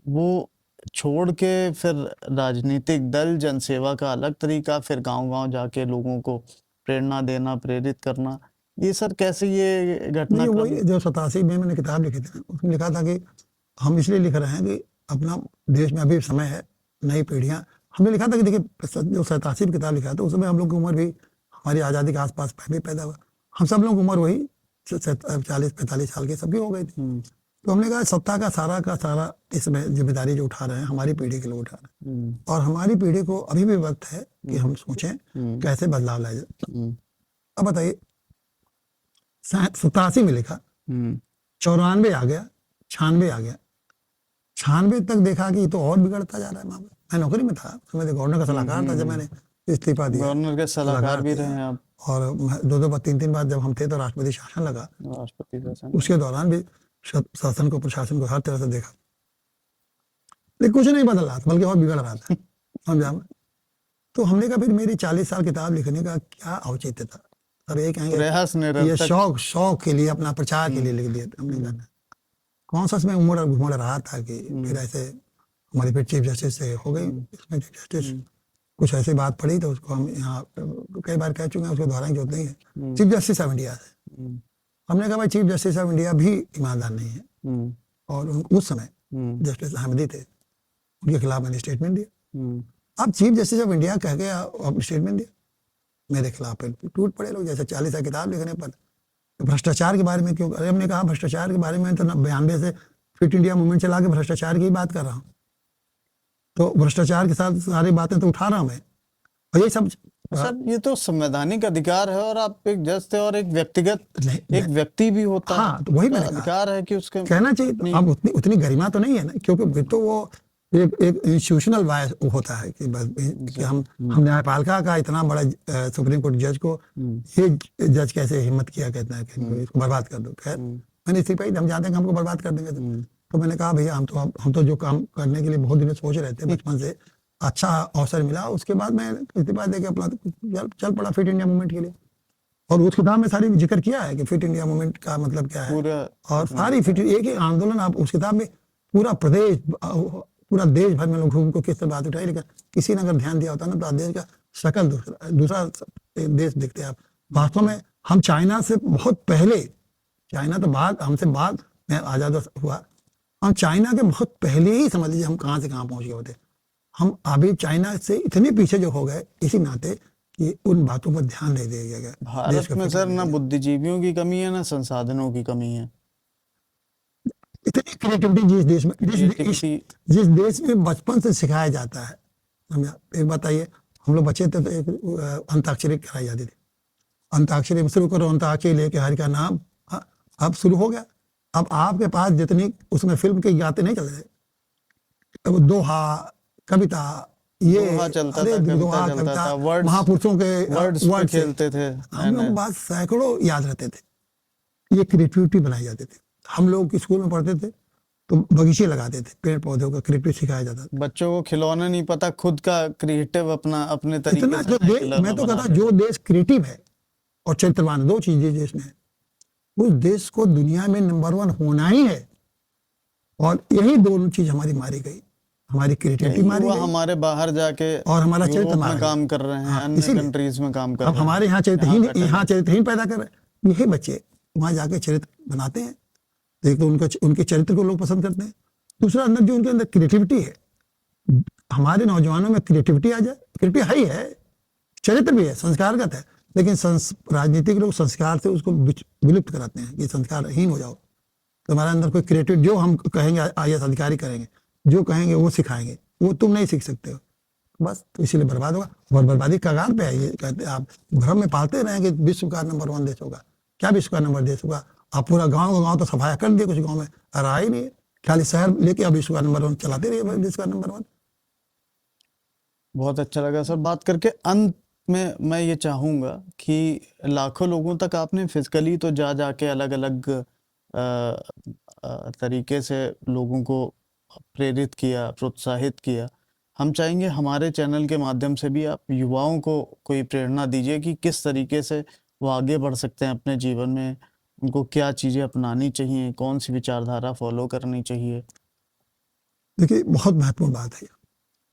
[SPEAKER 1] वो छोड़ के फिर राजनीतिक दल, जनसेवा का अलग तरीका, फिर गांव-गांव जाके लोगों को प्रेरणा देना, प्रेरित करना, ये सर कैसे ये घटना?
[SPEAKER 2] नहीं, वही जो 87 में मैंने किताब लिखी थी, उसमें लिखा था कि हम इसलिए लिख रहे हैं कि अपना देश में अभी समय है, नई पीढ़ियां। हमने लिखा था कि देखिए जो 87 की किताब लिखा था, उस समय हम लोग की उम्र भी हमारी आज़ादी के आसपास भी पैदा हुआ। हम सब लोग की उम्र वही 40-45 साल की सबकी हो गई थी। तो हमने कहा सत्ता का सारा इसमें जिम्मेदारी जो उठा रहे हैं, हमारी पीढ़ी के लोग उठा रहे हैं। और हमारी पीढ़ी को अभी भी वक्त है कि हम सोचें कैसे बदलाव लाए जाए। अब बताइए, 87 में लिखा, 94 आ गया, 96 आ गया, 96 तक देखा कि तो और बिगड़ता जा रहा है मामला। मैं नौकरी में था, मैं गवर्नर का सलाहकार था जब मैंने इस्तीफा दिया।
[SPEAKER 1] गवर्नर के सलाहकार भी रहे हैं आप।
[SPEAKER 2] और 2 बार 3 बार जब हम थे तो राष्ट्रपति शासन लगा,
[SPEAKER 1] राष्ट्रपति शासन,
[SPEAKER 2] उसके दौरान भी शासन को, प्रशासन को हर तरह से देखा, लेकिन कुछ नहीं बदल रहा था, बल्कि और बिगड़ रहा था। समझा? तो हमने कहा फिर मेरी 40 साल किताब लिखने का क्या औचित्य था? सब ये कहेंगे ये शौक के लिए, अपना प्रचार के लिए लिख दिया। हमने कहा कौन सा इसमें घुमड़ रहा था कि फिर ऐसे हमारी फिर चीफ जस्टिस से हो गई। इसमें चीफ जस्टिस कुछ ऐसी बात पड़ी तो उसको हम यहाँ कई बार कह चुके हैं, उसको दोहराने की जरूरत नहीं है। चीफ जस्टिस ऑफ इंडिया से हमने कहा भाई चीफ जस्टिस ऑफ इंडिया भी ईमानदार नहीं है। और उस समय जस्टिस अहमदी थे, उनके खिलाफ मैंने स्टेटमेंट दिया। अब चीफ जस्टिस ऑफ इंडिया कह के आपने स्टेटमेंट दिया, मेरे खिलाफ टूट पड़े लोग। जैसे 40 साल किताब लिखने पर भ्रष्टाचार के बारे में क्यों? अरे हमने कहा भ्रष्टाचार के बारे में तो 92 से फिट इंडिया मूवमेंट चला के भ्रष्टाचार की बात कर रहा हूँ। तो भ्रष्टाचार के साथ सारी बातें तो उठा रहा हूँ मैं। और ये सब
[SPEAKER 1] सर, ये तो संवैधानिक अधिकार है, और आप एक जज थे और एक व्यक्तिगत एक व्यक्ति भी होता है।
[SPEAKER 2] हाँ, तो वही मैंने कहा,
[SPEAKER 1] अधिकार है कि उसके
[SPEAKER 2] कहना चाहिए। अब उतनी गरिमा तो नहीं है ना, क्योंकि तो वो एक इंस्टीट्यूशनल वायस होता है कि बस कि हम न्यायपालिका का इतना बड़ा सुप्रीम कोर्ट जज को ये जज कैसे हिम्मत किया, कहता है कि इसको बर्बाद कर दो। खैर मैंने इस्तीफा ही, हम जानते हैं कि हमको बर्बाद कर देंगे। तो मैंने कहा भैया हम तो जो काम करने के लिए बहुत दिन सोच रहे थे बचपन से, अच्छा अवसर मिला, उसके बाद मैं इस्तीफा देके अपना चल पड़ा फिट इंडिया मूवमेंट के लिए। और उस किताब में सारी जिक्र किया है कि फिट इंडिया मूवमेंट का मतलब क्या है, और सारी फिट एक ही आंदोलन। आप उस किताब में पूरा देश भर में लोग घूम को किस तरह बात उठाई, लेकिन किसी ने अगर ध्यान दिया होता ना तो देश का शकल दूसरा देश दिखते आप। वास्तव में हम चाइना से बहुत पहले, चाइना तो बाद हमसे बाद में आजाद हुआ, हम चाइना के बहुत पहले ही समझ लीजिए हम कहाँ से कहाँ पहुंच गए होते। हम अभी चाइना से इतने पीछे जो हो गए इसी नाते कि उन बातों पर ध्यान नहीं दिया गया।
[SPEAKER 1] भारत में सर ना बुद्धिजीवियों की कमी है, ना संसाधनों की कमी है।
[SPEAKER 2] इतनी क्रिएटिविटी जिस देश में, जिस देश में बचपन से सिखाया जाता है। एक बताइए, हम लोग बच्चे थे तो एक अंताक्षरी कराई जाती थी, अंताक्षरी में शुरू करो, अंताक्षरी लेके हरि का नाम। अब शुरू हो गया। अब आपके पास जितनी उसमें फिल्म के गाते नहीं चल रहे, अब दोहा, कविता, ये
[SPEAKER 1] चलता था,
[SPEAKER 2] महापुरुषों के
[SPEAKER 1] वर्ड्स खेलते थे।
[SPEAKER 2] हम लोग बात सैकड़ों याद रहते थे। ये क्रिएटिविटी बनाई जाती थी। हम लोग स्कूल में पढ़ते थे तो बगीचे लगाते थे, पेड़ पौधों का क्रिएटिव सिखाया जाता था।
[SPEAKER 1] बच्चों को खिलौना नहीं पता, खुद का क्रिएटिव अपना अपने
[SPEAKER 2] इतना
[SPEAKER 1] तरीके से
[SPEAKER 2] जो देश,
[SPEAKER 1] खिलौना
[SPEAKER 2] मैं तो कहता
[SPEAKER 1] बनाते
[SPEAKER 2] जो देश क्रिएटिव है और चरित्रवान है, दो चीजें देश में है, उस देश को दुनिया में नंबर 1 होना ही है। और यही दोनों चीज हमारी मारी गई, हमारी क्रिएटिविटी
[SPEAKER 1] हैं।
[SPEAKER 2] मारी
[SPEAKER 1] युवा
[SPEAKER 2] गई
[SPEAKER 1] हमारे बाहर जाके
[SPEAKER 2] और हमारा
[SPEAKER 1] यूरोप
[SPEAKER 2] चरित्र मारा
[SPEAKER 1] में
[SPEAKER 2] गया।
[SPEAKER 1] काम कर रहे हैं,
[SPEAKER 2] हाँ,
[SPEAKER 1] अन्य
[SPEAKER 2] इसीलिए
[SPEAKER 1] कंट्रीज में काम कर
[SPEAKER 2] अब
[SPEAKER 1] रहे हैं।
[SPEAKER 2] हमारे यहाँ चरित्रहीन,
[SPEAKER 1] settle
[SPEAKER 2] यहाँ
[SPEAKER 1] हैं।
[SPEAKER 2] चरित्रहीन पैदा कर रहे हैं, यही बच्चे वहां जाके चरित्र बनाते हैं। तो एक तो उनके चरित्र को लोग पसंद करते हैं, दूसरा अंदर जो उनके अंदर क्रिएटिविटी है, हमारे नौजवानों में क्रिएटिविटी आ जाए, क्रिएटिविटी है ही है, चरित्र भी है, संस्कारगत है, लेकिन राजनीतिक लोग संस्कार से उसको विलुप्त कराते हैं कि संस्कारहीन हो जाओ। तो हमारे अंदर कोई क्रिएटिव, जो हम कहेंगे IAS अधिकारी करेंगे, जो कहेंगे वो सिखाएंगे, वो तुम नहीं सीख सकते हो, बस। तो इसीलिए बर्बाद होगा और बर्बादी कगार पे है। ये कहते हैं, आप भ्रम में पालते रहे कि विश्व का नंबर 1 देश होगा। क्या विश्व का नंबर देश होगा? आप पूरा गांव तो सफाया कर दिए कुछ गांव में, रहा ही नहीं, खाली शहर लेके अब विश्व का नंबर 1 चलाते रहिए, विश्व का नंबर 1।
[SPEAKER 1] बहुत अच्छा लगा सर बात करके। अंत में मैं ये चाहूँगा कि लाखों लोगों तक आपने फिजिकली तो जाके अलग अलग तरीके से लोगों को प्रेरित किया, प्रोत्साहित किया। हम चाहेंगे हमारे चैनल के माध्यम से भी आप युवाओं को कोई प्रेरणा दीजिए कि किस तरीके से वो आगे बढ़ सकते हैं अपने जीवन में, उनको क्या चीज़ें अपनानी चाहिए, कौन सी विचारधारा फॉलो करनी चाहिए।
[SPEAKER 2] देखिए, बहुत महत्वपूर्ण बात है।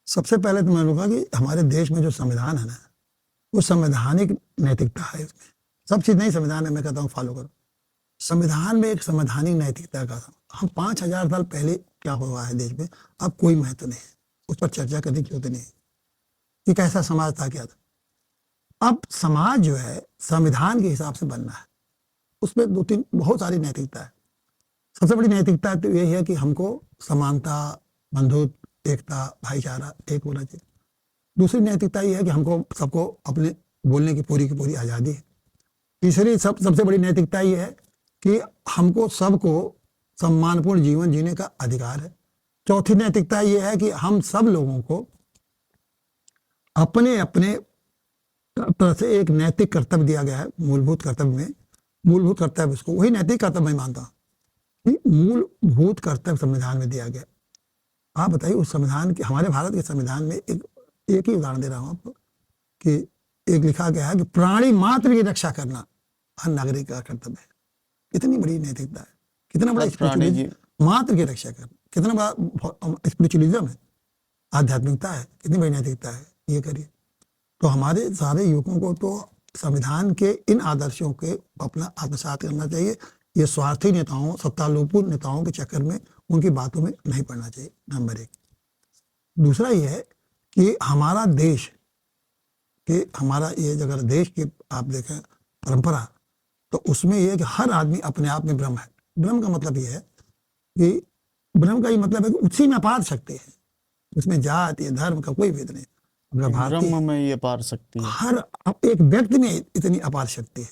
[SPEAKER 2] सबसे पहले तो मैं कहूँगा कि हमारे देश में जो संविधान है ना, वो संवैधानिक नैतिकता है। उसमें सब चीज़ नहीं संविधान है, मैं कहता हूँ फॉलो करो। संविधान में एक संवैधानिक नैतिकता का, हम 5000 साल पहले क्या हुआ है देश में, अब कोई महत्व नहीं है, उस पर चर्चा करने की जरूरत नहीं है कि कैसा समाज था, क्या था। अब समाज जो है संविधान के हिसाब से बनना है, उसमें 2-3 बहुत सारी नैतिकता है। सबसे बड़ी नैतिकता तो यही है कि हमको समानता, बंधुत्व, एकता, भाईचारा एक होना चाहिए। दूसरी नैतिकता ये है कि हमको सबको अपने बोलने की पूरी आज़ादी है। तीसरी सबसे बड़ी नैतिकता ये है कि हमको सबको सम्मानपूर्ण जीवन जीने का अधिकार है। चौथी नैतिकता ये है कि हम सब लोगों को अपने अपने तरह से एक नैतिक कर्तव्य दिया गया है, मूलभूत कर्तव्य में। मूलभूत कर्तव्य, उसको वही नैतिक कर्तव्य मैं मानता हूँ कि मूलभूत कर्तव्य संविधान में दिया गया। आप बताइए, उस संविधान के, हमारे भारत के संविधान में एक ही उदाहरण दे रहा हूँ आपको कि एक लिखा गया है कि प्राणी मात्र की रक्षा करना हर नागरिक का कर्तव्य है। कितनी बड़ी नैतिकता है, कितना बड़ा स्पिरिचुअलिज्म, मात्र की रक्षा करना, कितना बड़ा स्पिरिचुअलिज्म है, आध्यात्मिकता है, कितनी बड़ी नैतिकता है, ये करिए। तो हमारे सारे युवकों को तो संविधान के इन आदर्शों के अपना आत्मसात करना चाहिए। ये स्वार्थी नेताओं, सत्तालोलुप नेताओं के चक्कर में, उनकी बातों में नहीं पड़ना चाहिए, नंबर 1। दूसरा ये है कि हमारा देश कि हमारा ये अगर देश की आप देखें परंपरा, तो उसमें ये है कि हर आदमी अपने आप में ब्रह्म है। ब्रह्म का मतलब ये है कि ब्रह्म का ये मतलब है कि उसी में अपार शक्ति है, उसमें जाति धर्म का कोई भेद नहीं।
[SPEAKER 1] ब्रह्म में ये पार शक्ति है,
[SPEAKER 2] हर एक व्यक्ति में इतनी अपार शक्ति है,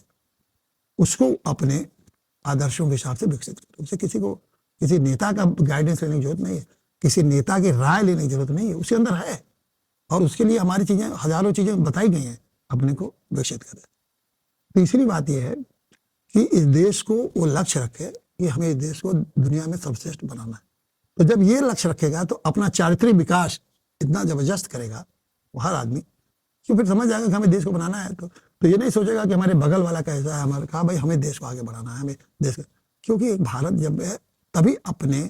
[SPEAKER 2] उसको अपने आदर्शों के हिसाब से विकसित करो। उसे किसी नेता का गाइडेंस लेने की जरूरत नहीं है, किसी नेता की राय लेने की जरूरत नहीं है, उसके अंदर है। और उसके लिए हमारी चीजें, हजारों चीजें बताई गई हैं, अपने को विकसित करें। तीसरी बात यह है कि इस देश को वो लक्ष्य रखे कि हमें इस देश को दुनिया में सर्वश्रेष्ठ बनाना है। तो जब ये लक्ष्य रखेगा तो अपना चारित्रिक विकास इतना जबरदस्त करेगा वो हर आदमी, क्यों फिर समझ जाएगा कि हमें देश को बनाना है। तो ये नहीं सोचेगा कि हमारे बगल वाला कैसा है, हमारे कहा भाई हमें देश को आगे बढ़ाना है, हमें देश का, क्योंकि भारत जब है तभी अपने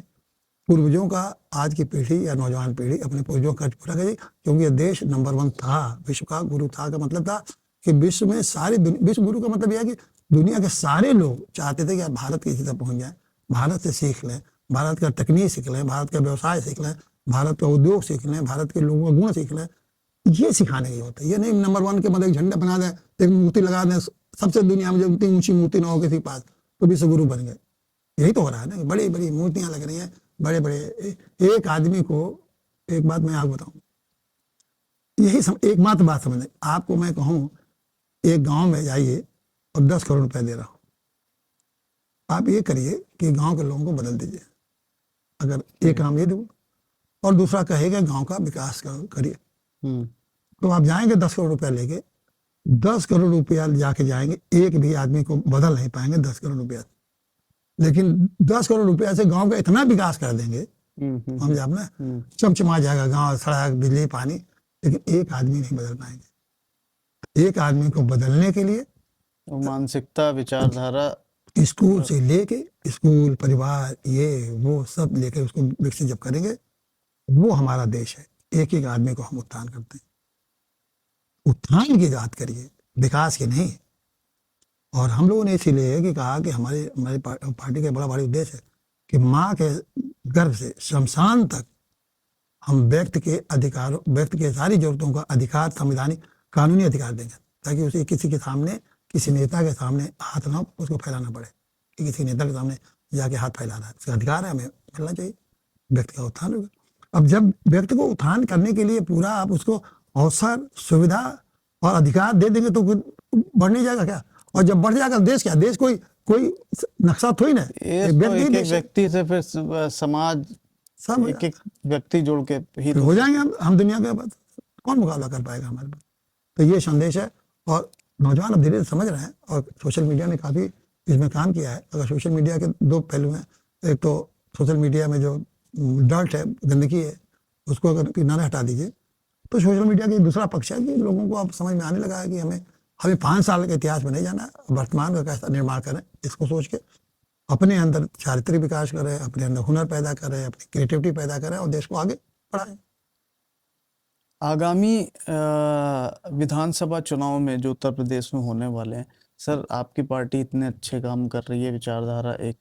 [SPEAKER 2] पूर्वजों का, आज की पीढ़ी या नौजवान पीढ़ी अपने पूर्वजों का कर्ज पूरा करेगी। क्योंकि यह देश नंबर 1 था, विश्व का गुरु था, का मतलब था कि विश्व में सारे, विश्व गुरु का मतलब यह है कि दुनिया के सारे लोग चाहते थे कि आप भारत की तरफ पहुंच जाए, भारत से सीख लें, भारत का तकनीक सीख लें, भारत का व्यवसाय सीख लें, भारत का उद्योग सीख लें, भारत के लोगों का गुण सीख लें। ये सिखाने की होता है, ये नहीं नंबर 1 के मतलब एक झंडा बना दें, एक मूर्ति लगा दें, सबसे दुनिया में जब इतनी ऊंची मूर्ति ना हो किसी पास तो विश्व गुरु बन गए। यही तो हो रहा है ना, बड़ी बड़ी मूर्तियां लग रही हैं, बड़े बड़े। एक आदमी को, एक बात मैं आपको बताऊं, यही एकमात्र बात समझ, आपको मैं कहूं एक गांव में जाइए और 10 करोड़ रुपए दे रहा हूं, आप ये करिए कि गांव के लोगों को बदल दीजिए। अगर एक काम ये दूं और दूसरा कहेगा गांव का विकास करिए, तो आप जाएंगे 10 करोड़ रुपया लेके, 10 करोड़ रुपया जाके जाएंगे, एक भी आदमी को बदल नहीं पाएंगे 10 करोड़ रुपया। लेकिन 10 करोड़ रुपया से गांव का इतना विकास कर देंगे, हम आप ना, चमचमा जाएगा गांव, सड़क, बिजली, पानी, लेकिन एक आदमी नहीं बदल पाएंगे। एक आदमी को बदलने के लिए
[SPEAKER 1] वो मानसिकता, विचारधारा,
[SPEAKER 2] स्कूल से लेके, स्कूल, परिवार, ये वो सब लेके उसको विकसित जब करेंगे, वो हमारा देश है। एक एक आदमी को हम उत्थान करते हैं, उत्थान की बात करिए, विकास की नहीं। और हम लोगों ने इसीलिए कि कहा कि हमारी हमारी पार्टी का बड़ा भारी उद्देश्य है कि माँ के गर्भ से शमशान तक हम व्यक्ति के अधिकारों, व्यक्ति के सारी जरूरतों का अधिकार, संवैधानिक कानूनी अधिकार देंगे, ताकि उसे किसी के सामने, किसी नेता के सामने हाथ ना उसको फैलाना पड़े कि किसी नेता के सामने जाके हाथ फैला रहा है। उसका अधिकार है, हमें मिलना चाहिए, व्यक्ति का उत्थान होगा। अब जब व्यक्ति को उत्थान करने के लिए पूरा आप उसको अवसर, सुविधा और अधिकार दे देंगे तो बढ़ नहीं जाएगा क्या? और जब बढ़ जाएगा देश क्या? देश कोई कोई नक्शा थोड़ी ना,
[SPEAKER 1] एक व्यक्ति से फिर समाज,
[SPEAKER 2] सब
[SPEAKER 1] एक व्यक्ति जोड़ के ही
[SPEAKER 2] हो जाएंगे हम दुनिया के बाद कौन मुकाबला कर पाएगा हमारे पास? तो ये संदेश है। और नौजवान अब धीरे धीरे समझ रहे हैं और सोशल मीडिया ने काफ़ी इसमें काम किया है। अगर सोशल मीडिया के दो पहलू हैं, एक तो सोशल मीडिया में जो डर्ट है, गंदगी है, उसको अगर किनारे हटा दीजिए, तो सोशल मीडिया का दूसरा पक्ष है कि लोगों को अब समझ में आने लगा है कि हमें 5 साल के इतिहास में नहीं जाना, वर्तमान का कैसा निर्माण करें, इसको सोच के अपने अंदर चारित्रिक विकास करें, अपने अंदर हुनर पैदा करें, अपनी क्रिएटिविटी पैदा करें और देश को आगे बढ़ाएं।
[SPEAKER 1] आगामी विधानसभा चुनाव में जो उत्तर प्रदेश में होने वाले हैं, सर आपकी पार्टी इतने अच्छे काम कर रही है, विचारधारा एक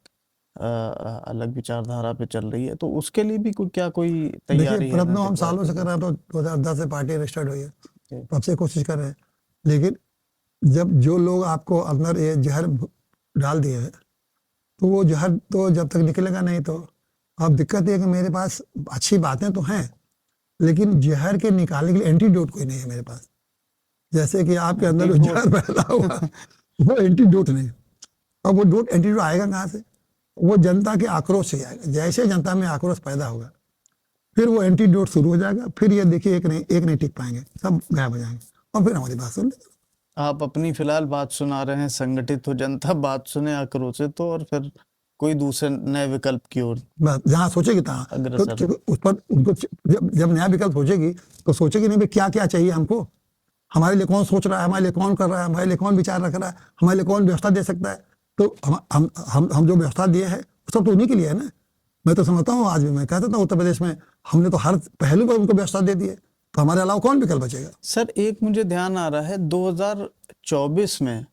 [SPEAKER 1] अलग विचारधारा पे चल रही है, तो उसके लिए भी कोई तैयारी है?
[SPEAKER 2] प्रयत्न हम सालों से कर रहे हैं, तो 2010 से पार्टी रजिस्टर्ड हुई है, तब से कोशिश कर रहे हैं। लेकिन जब जो लोग आपको अंदर ये जहर डाल दिए हैं, तो वो जहर तो जब तक निकलेगा नहीं। तो अब दिक्कत ये है कि मेरे पास अच्छी बातें तो हैं, लेकिन जहर के निकालने के लिए एंटीडोट कोई नहीं है मेरे पास। जैसे कि आपके अंदर जहर पैदा हुआ, वो एंटीडोट नहीं। अब वो डोट, एंटीडोट आएगा कहाँ से? वो जनता के आक्रोश से आएगा। जैसे जनता में आक्रोश पैदा होगा, फिर वो एंटीडोट शुरू हो जाएगा। फिर ये देखिए एक नहीं टिक पाएंगे, सब गायब हो जाएंगे और फिर हमारी बात सुन लेंगे।
[SPEAKER 1] आप अपनी फिलहाल बात सुना रहे हैं, संगठित हो जनता, बात सुने आक्रोशित हो, और फिर कोई दूसरे नए विकल्प की ओर
[SPEAKER 2] जहाँ सोचेगी तहाँ तो उस पर उनको जब नया विकल्प सोचेगी तो सोचेगी नहीं भाई क्या क्या चाहिए हमको, हमारे लिए कौन सोच रहा है, हमारे लिए कौन कर रहा है, हमारे लिए कौन विचार रख रहा है, हमारे लिए कौन व्यवस्था दे सकता है। तो हम जो व्यवस्था दिए है सब तो उन्हीं के लिए है ना। मैं तो समझता हूँ, आज भी मैं कहता था उत्तर प्रदेश में हमने तो हर पहलू पर उनको व्यवस्था दे दी है, तो हमारे अलावा कौन विकल्प बचेगा?
[SPEAKER 1] सर एक मुझे ध्यान आ रहा है, 2024 में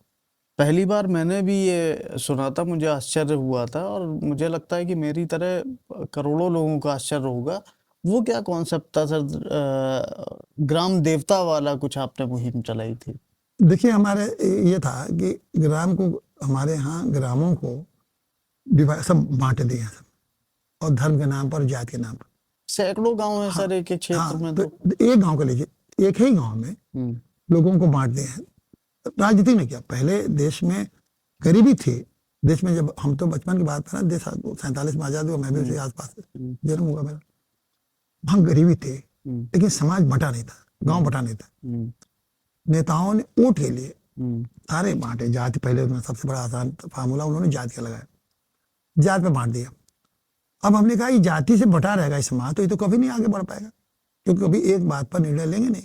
[SPEAKER 1] पहली बार मैंने भी ये सुना था, मुझे आश्चर्य हुआ था, और मुझे लगता है कि मेरी तरह करोड़ों लोगों का आश्चर्य होगा। वो क्या कॉन्सेप्ट था सर? ग्राम देवता वाला कुछ आपने मुहिम चलाई थी।
[SPEAKER 2] देखिए हमारे ये था कि ग्राम को, हमारे यहाँ ग्रामों को सब बांट दिए हैं, और धर्म के नाम पर, जाति के नाम पर।
[SPEAKER 1] सैकड़ों गांव हैं सर एक क्षेत्र में।
[SPEAKER 2] तो एक गांव को लीजिए, एक ही गांव में लोगों को बांट दिए हैं। राजनीति ने किया। पहले देश में गरीबी थी, देश में जब हम तो बचपन की बात है ना, देश 47 में आजाद हुआ, मैं भी उसी आसपास जन्म हुआ मेरा। वहाँ गरीबी थी, लेकिन समाज बटा नहीं था, गांव बटा नहीं था। नेताओं ने वोट के लिए सारे बांटे, जाति पहले उन्होंने सबसे बड़ा आसान फार्मूला उन्होंने जाति का लगाया, जात पे बांट दिया। अब हमने कहा ये जाति से बटा रहेगा इस समाज, तो ये तो कभी नहीं आगे बढ़ पाएगा, क्योंकि कभी एक बात पर निर्णय लेंगे नहीं।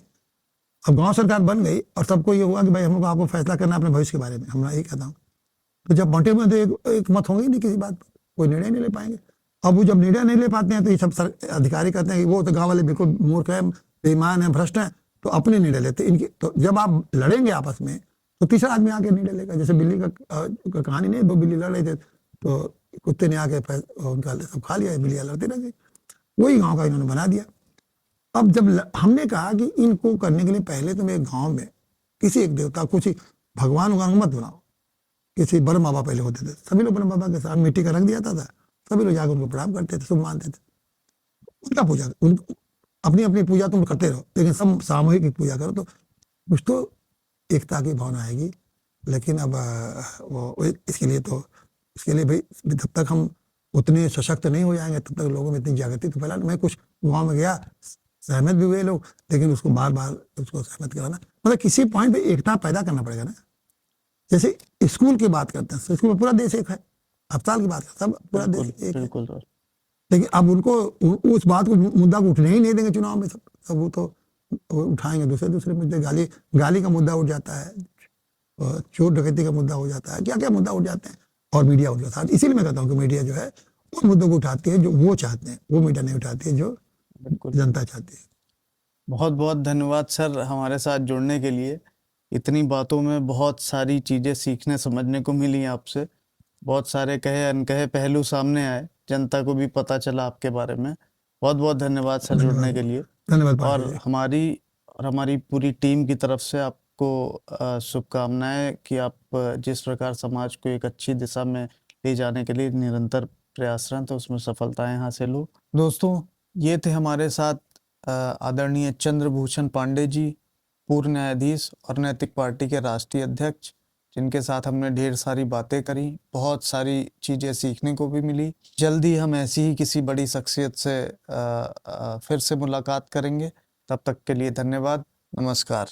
[SPEAKER 2] अब गांव सरकार बन गई और सबको ये हुआ कि भाई हमको आपको फैसला करना अपने भविष्य के बारे में, हम यही कहता हूँ। तो जब बांटे हुए तो एक मत होंगे नहीं किसी बात पर, कोई निर्णय नहीं ले पाएंगे। अब वो जब निर्णय नहीं ले पाते हैं तो ये सब अधिकारी कहते हैं कि वो तो गाँव वाले बिल्कुल मूर्ख है, बेईमान है, भ्रष्ट है, तो अपने निर्णय लेते इनकी। तो जब आप लड़ेंगे आपस में तो तीसरा आदमी आके निर्णय लेगा। जैसे बिल्ली का कहानी नहीं, 2 बिल्ली लड़ रहे थे, तो कुत्ते ने आके उनका सब खा लिया, बिल्लियाँ लड़ती रह गई। वही गाँव का इन्होंने बना दिया। अब जब हमने कहा कि इनको करने के लिए पहले तुम एक गांव में किसी एक देवता, कुछ भगवान का मत बनाओ, किसी ब्रह्म बाबा पहले होते थे, सभी लोग ब्रह्म बाबा के साथ मिट्टी का रख दिया था, सभी लोग जाकर उनको प्रणाम करते थे, शुभ मानते थे, उनका पूजा, अपनी अपनी पूजा तुम करते रहो, लेकिन सब सामूहिक पूजा करो, तो कुछ तो एकता की भावना आएगी। लेकिन अब वो इसके लिए भाई जब तक हम उतने सशक्त नहीं हो जाएंगे तब तक लोगों में इतनी जागृति तो फैला। मैं कुछ गाँव में गया, सहमत भी हुए लोग, लेकिन उसको बार बार उसको सहमत कराना, मतलब किसी पॉइंट पे एकता पैदा करना पड़ेगा ना। जैसे स्कूल की बात करते हैं, स्कूल में पूरा देश एक है, अब साल की बात है, सब पूरा देश
[SPEAKER 1] बिल्कुल
[SPEAKER 2] एक है।
[SPEAKER 1] बिल्कुल सर।
[SPEAKER 2] लेकिन अब उनको उस बात को, मुद्दा को उठने ही नहीं देंगे चुनाव में। सब वो तो वो उठाएंगे दूसरे दूसरे मुद्दे। गाली गाली का मुद्दा उठ जाता है, चोर डकैती का मुद्दा हो जाता है, क्या क्या मुद्दा उठ जाते हैं, और मीडिया उठ जाता है। इसीलिए मैं कहता हूँ कि मीडिया जो है उन मुद्दों को उठाती है जो वो चाहते हैं, वो मीडिया नहीं उठाती है जो
[SPEAKER 1] बिल्कुल।
[SPEAKER 2] जनता चाहती है।
[SPEAKER 1] बहुत बहुत धन्यवाद सर हमारे साथ जुड़ने के लिए। इतनी बातों में बहुत सारी चीज़ें सीखने समझने को मिली आपसे। बहुत सारे कहे अनकहे पहलू सामने आए, जनता को भी पता चला आपके बारे में। बहुत बहुत धन्यवाद सर जुड़ने
[SPEAKER 2] धन्यवाद,
[SPEAKER 1] के लिए।
[SPEAKER 2] धन्यवाद पांडे
[SPEAKER 1] और
[SPEAKER 2] जी।
[SPEAKER 1] हमारी पूरी टीम की तरफ से आपको शुभकामनाएं कि आप जिस प्रकार समाज को एक अच्छी दिशा में ले जाने के लिए निरंतर प्रयासरत हैं, उसमें सफलताएं हासिल हो। दोस्तों, ये थे हमारे साथ आदरणीय चंद्रभूषण पांडे जी, पूर्व न्यायाधीश और नैतिक पार्टी के राष्ट्रीय अध्यक्ष, जिनके साथ हमने ढेर सारी बातें करी, बहुत सारी चीज़ें सीखने को भी मिली। जल्दी हम ऐसी ही किसी बड़ी शख्सियत से फिर से मुलाकात करेंगे। तब तक के लिए धन्यवाद। नमस्कार।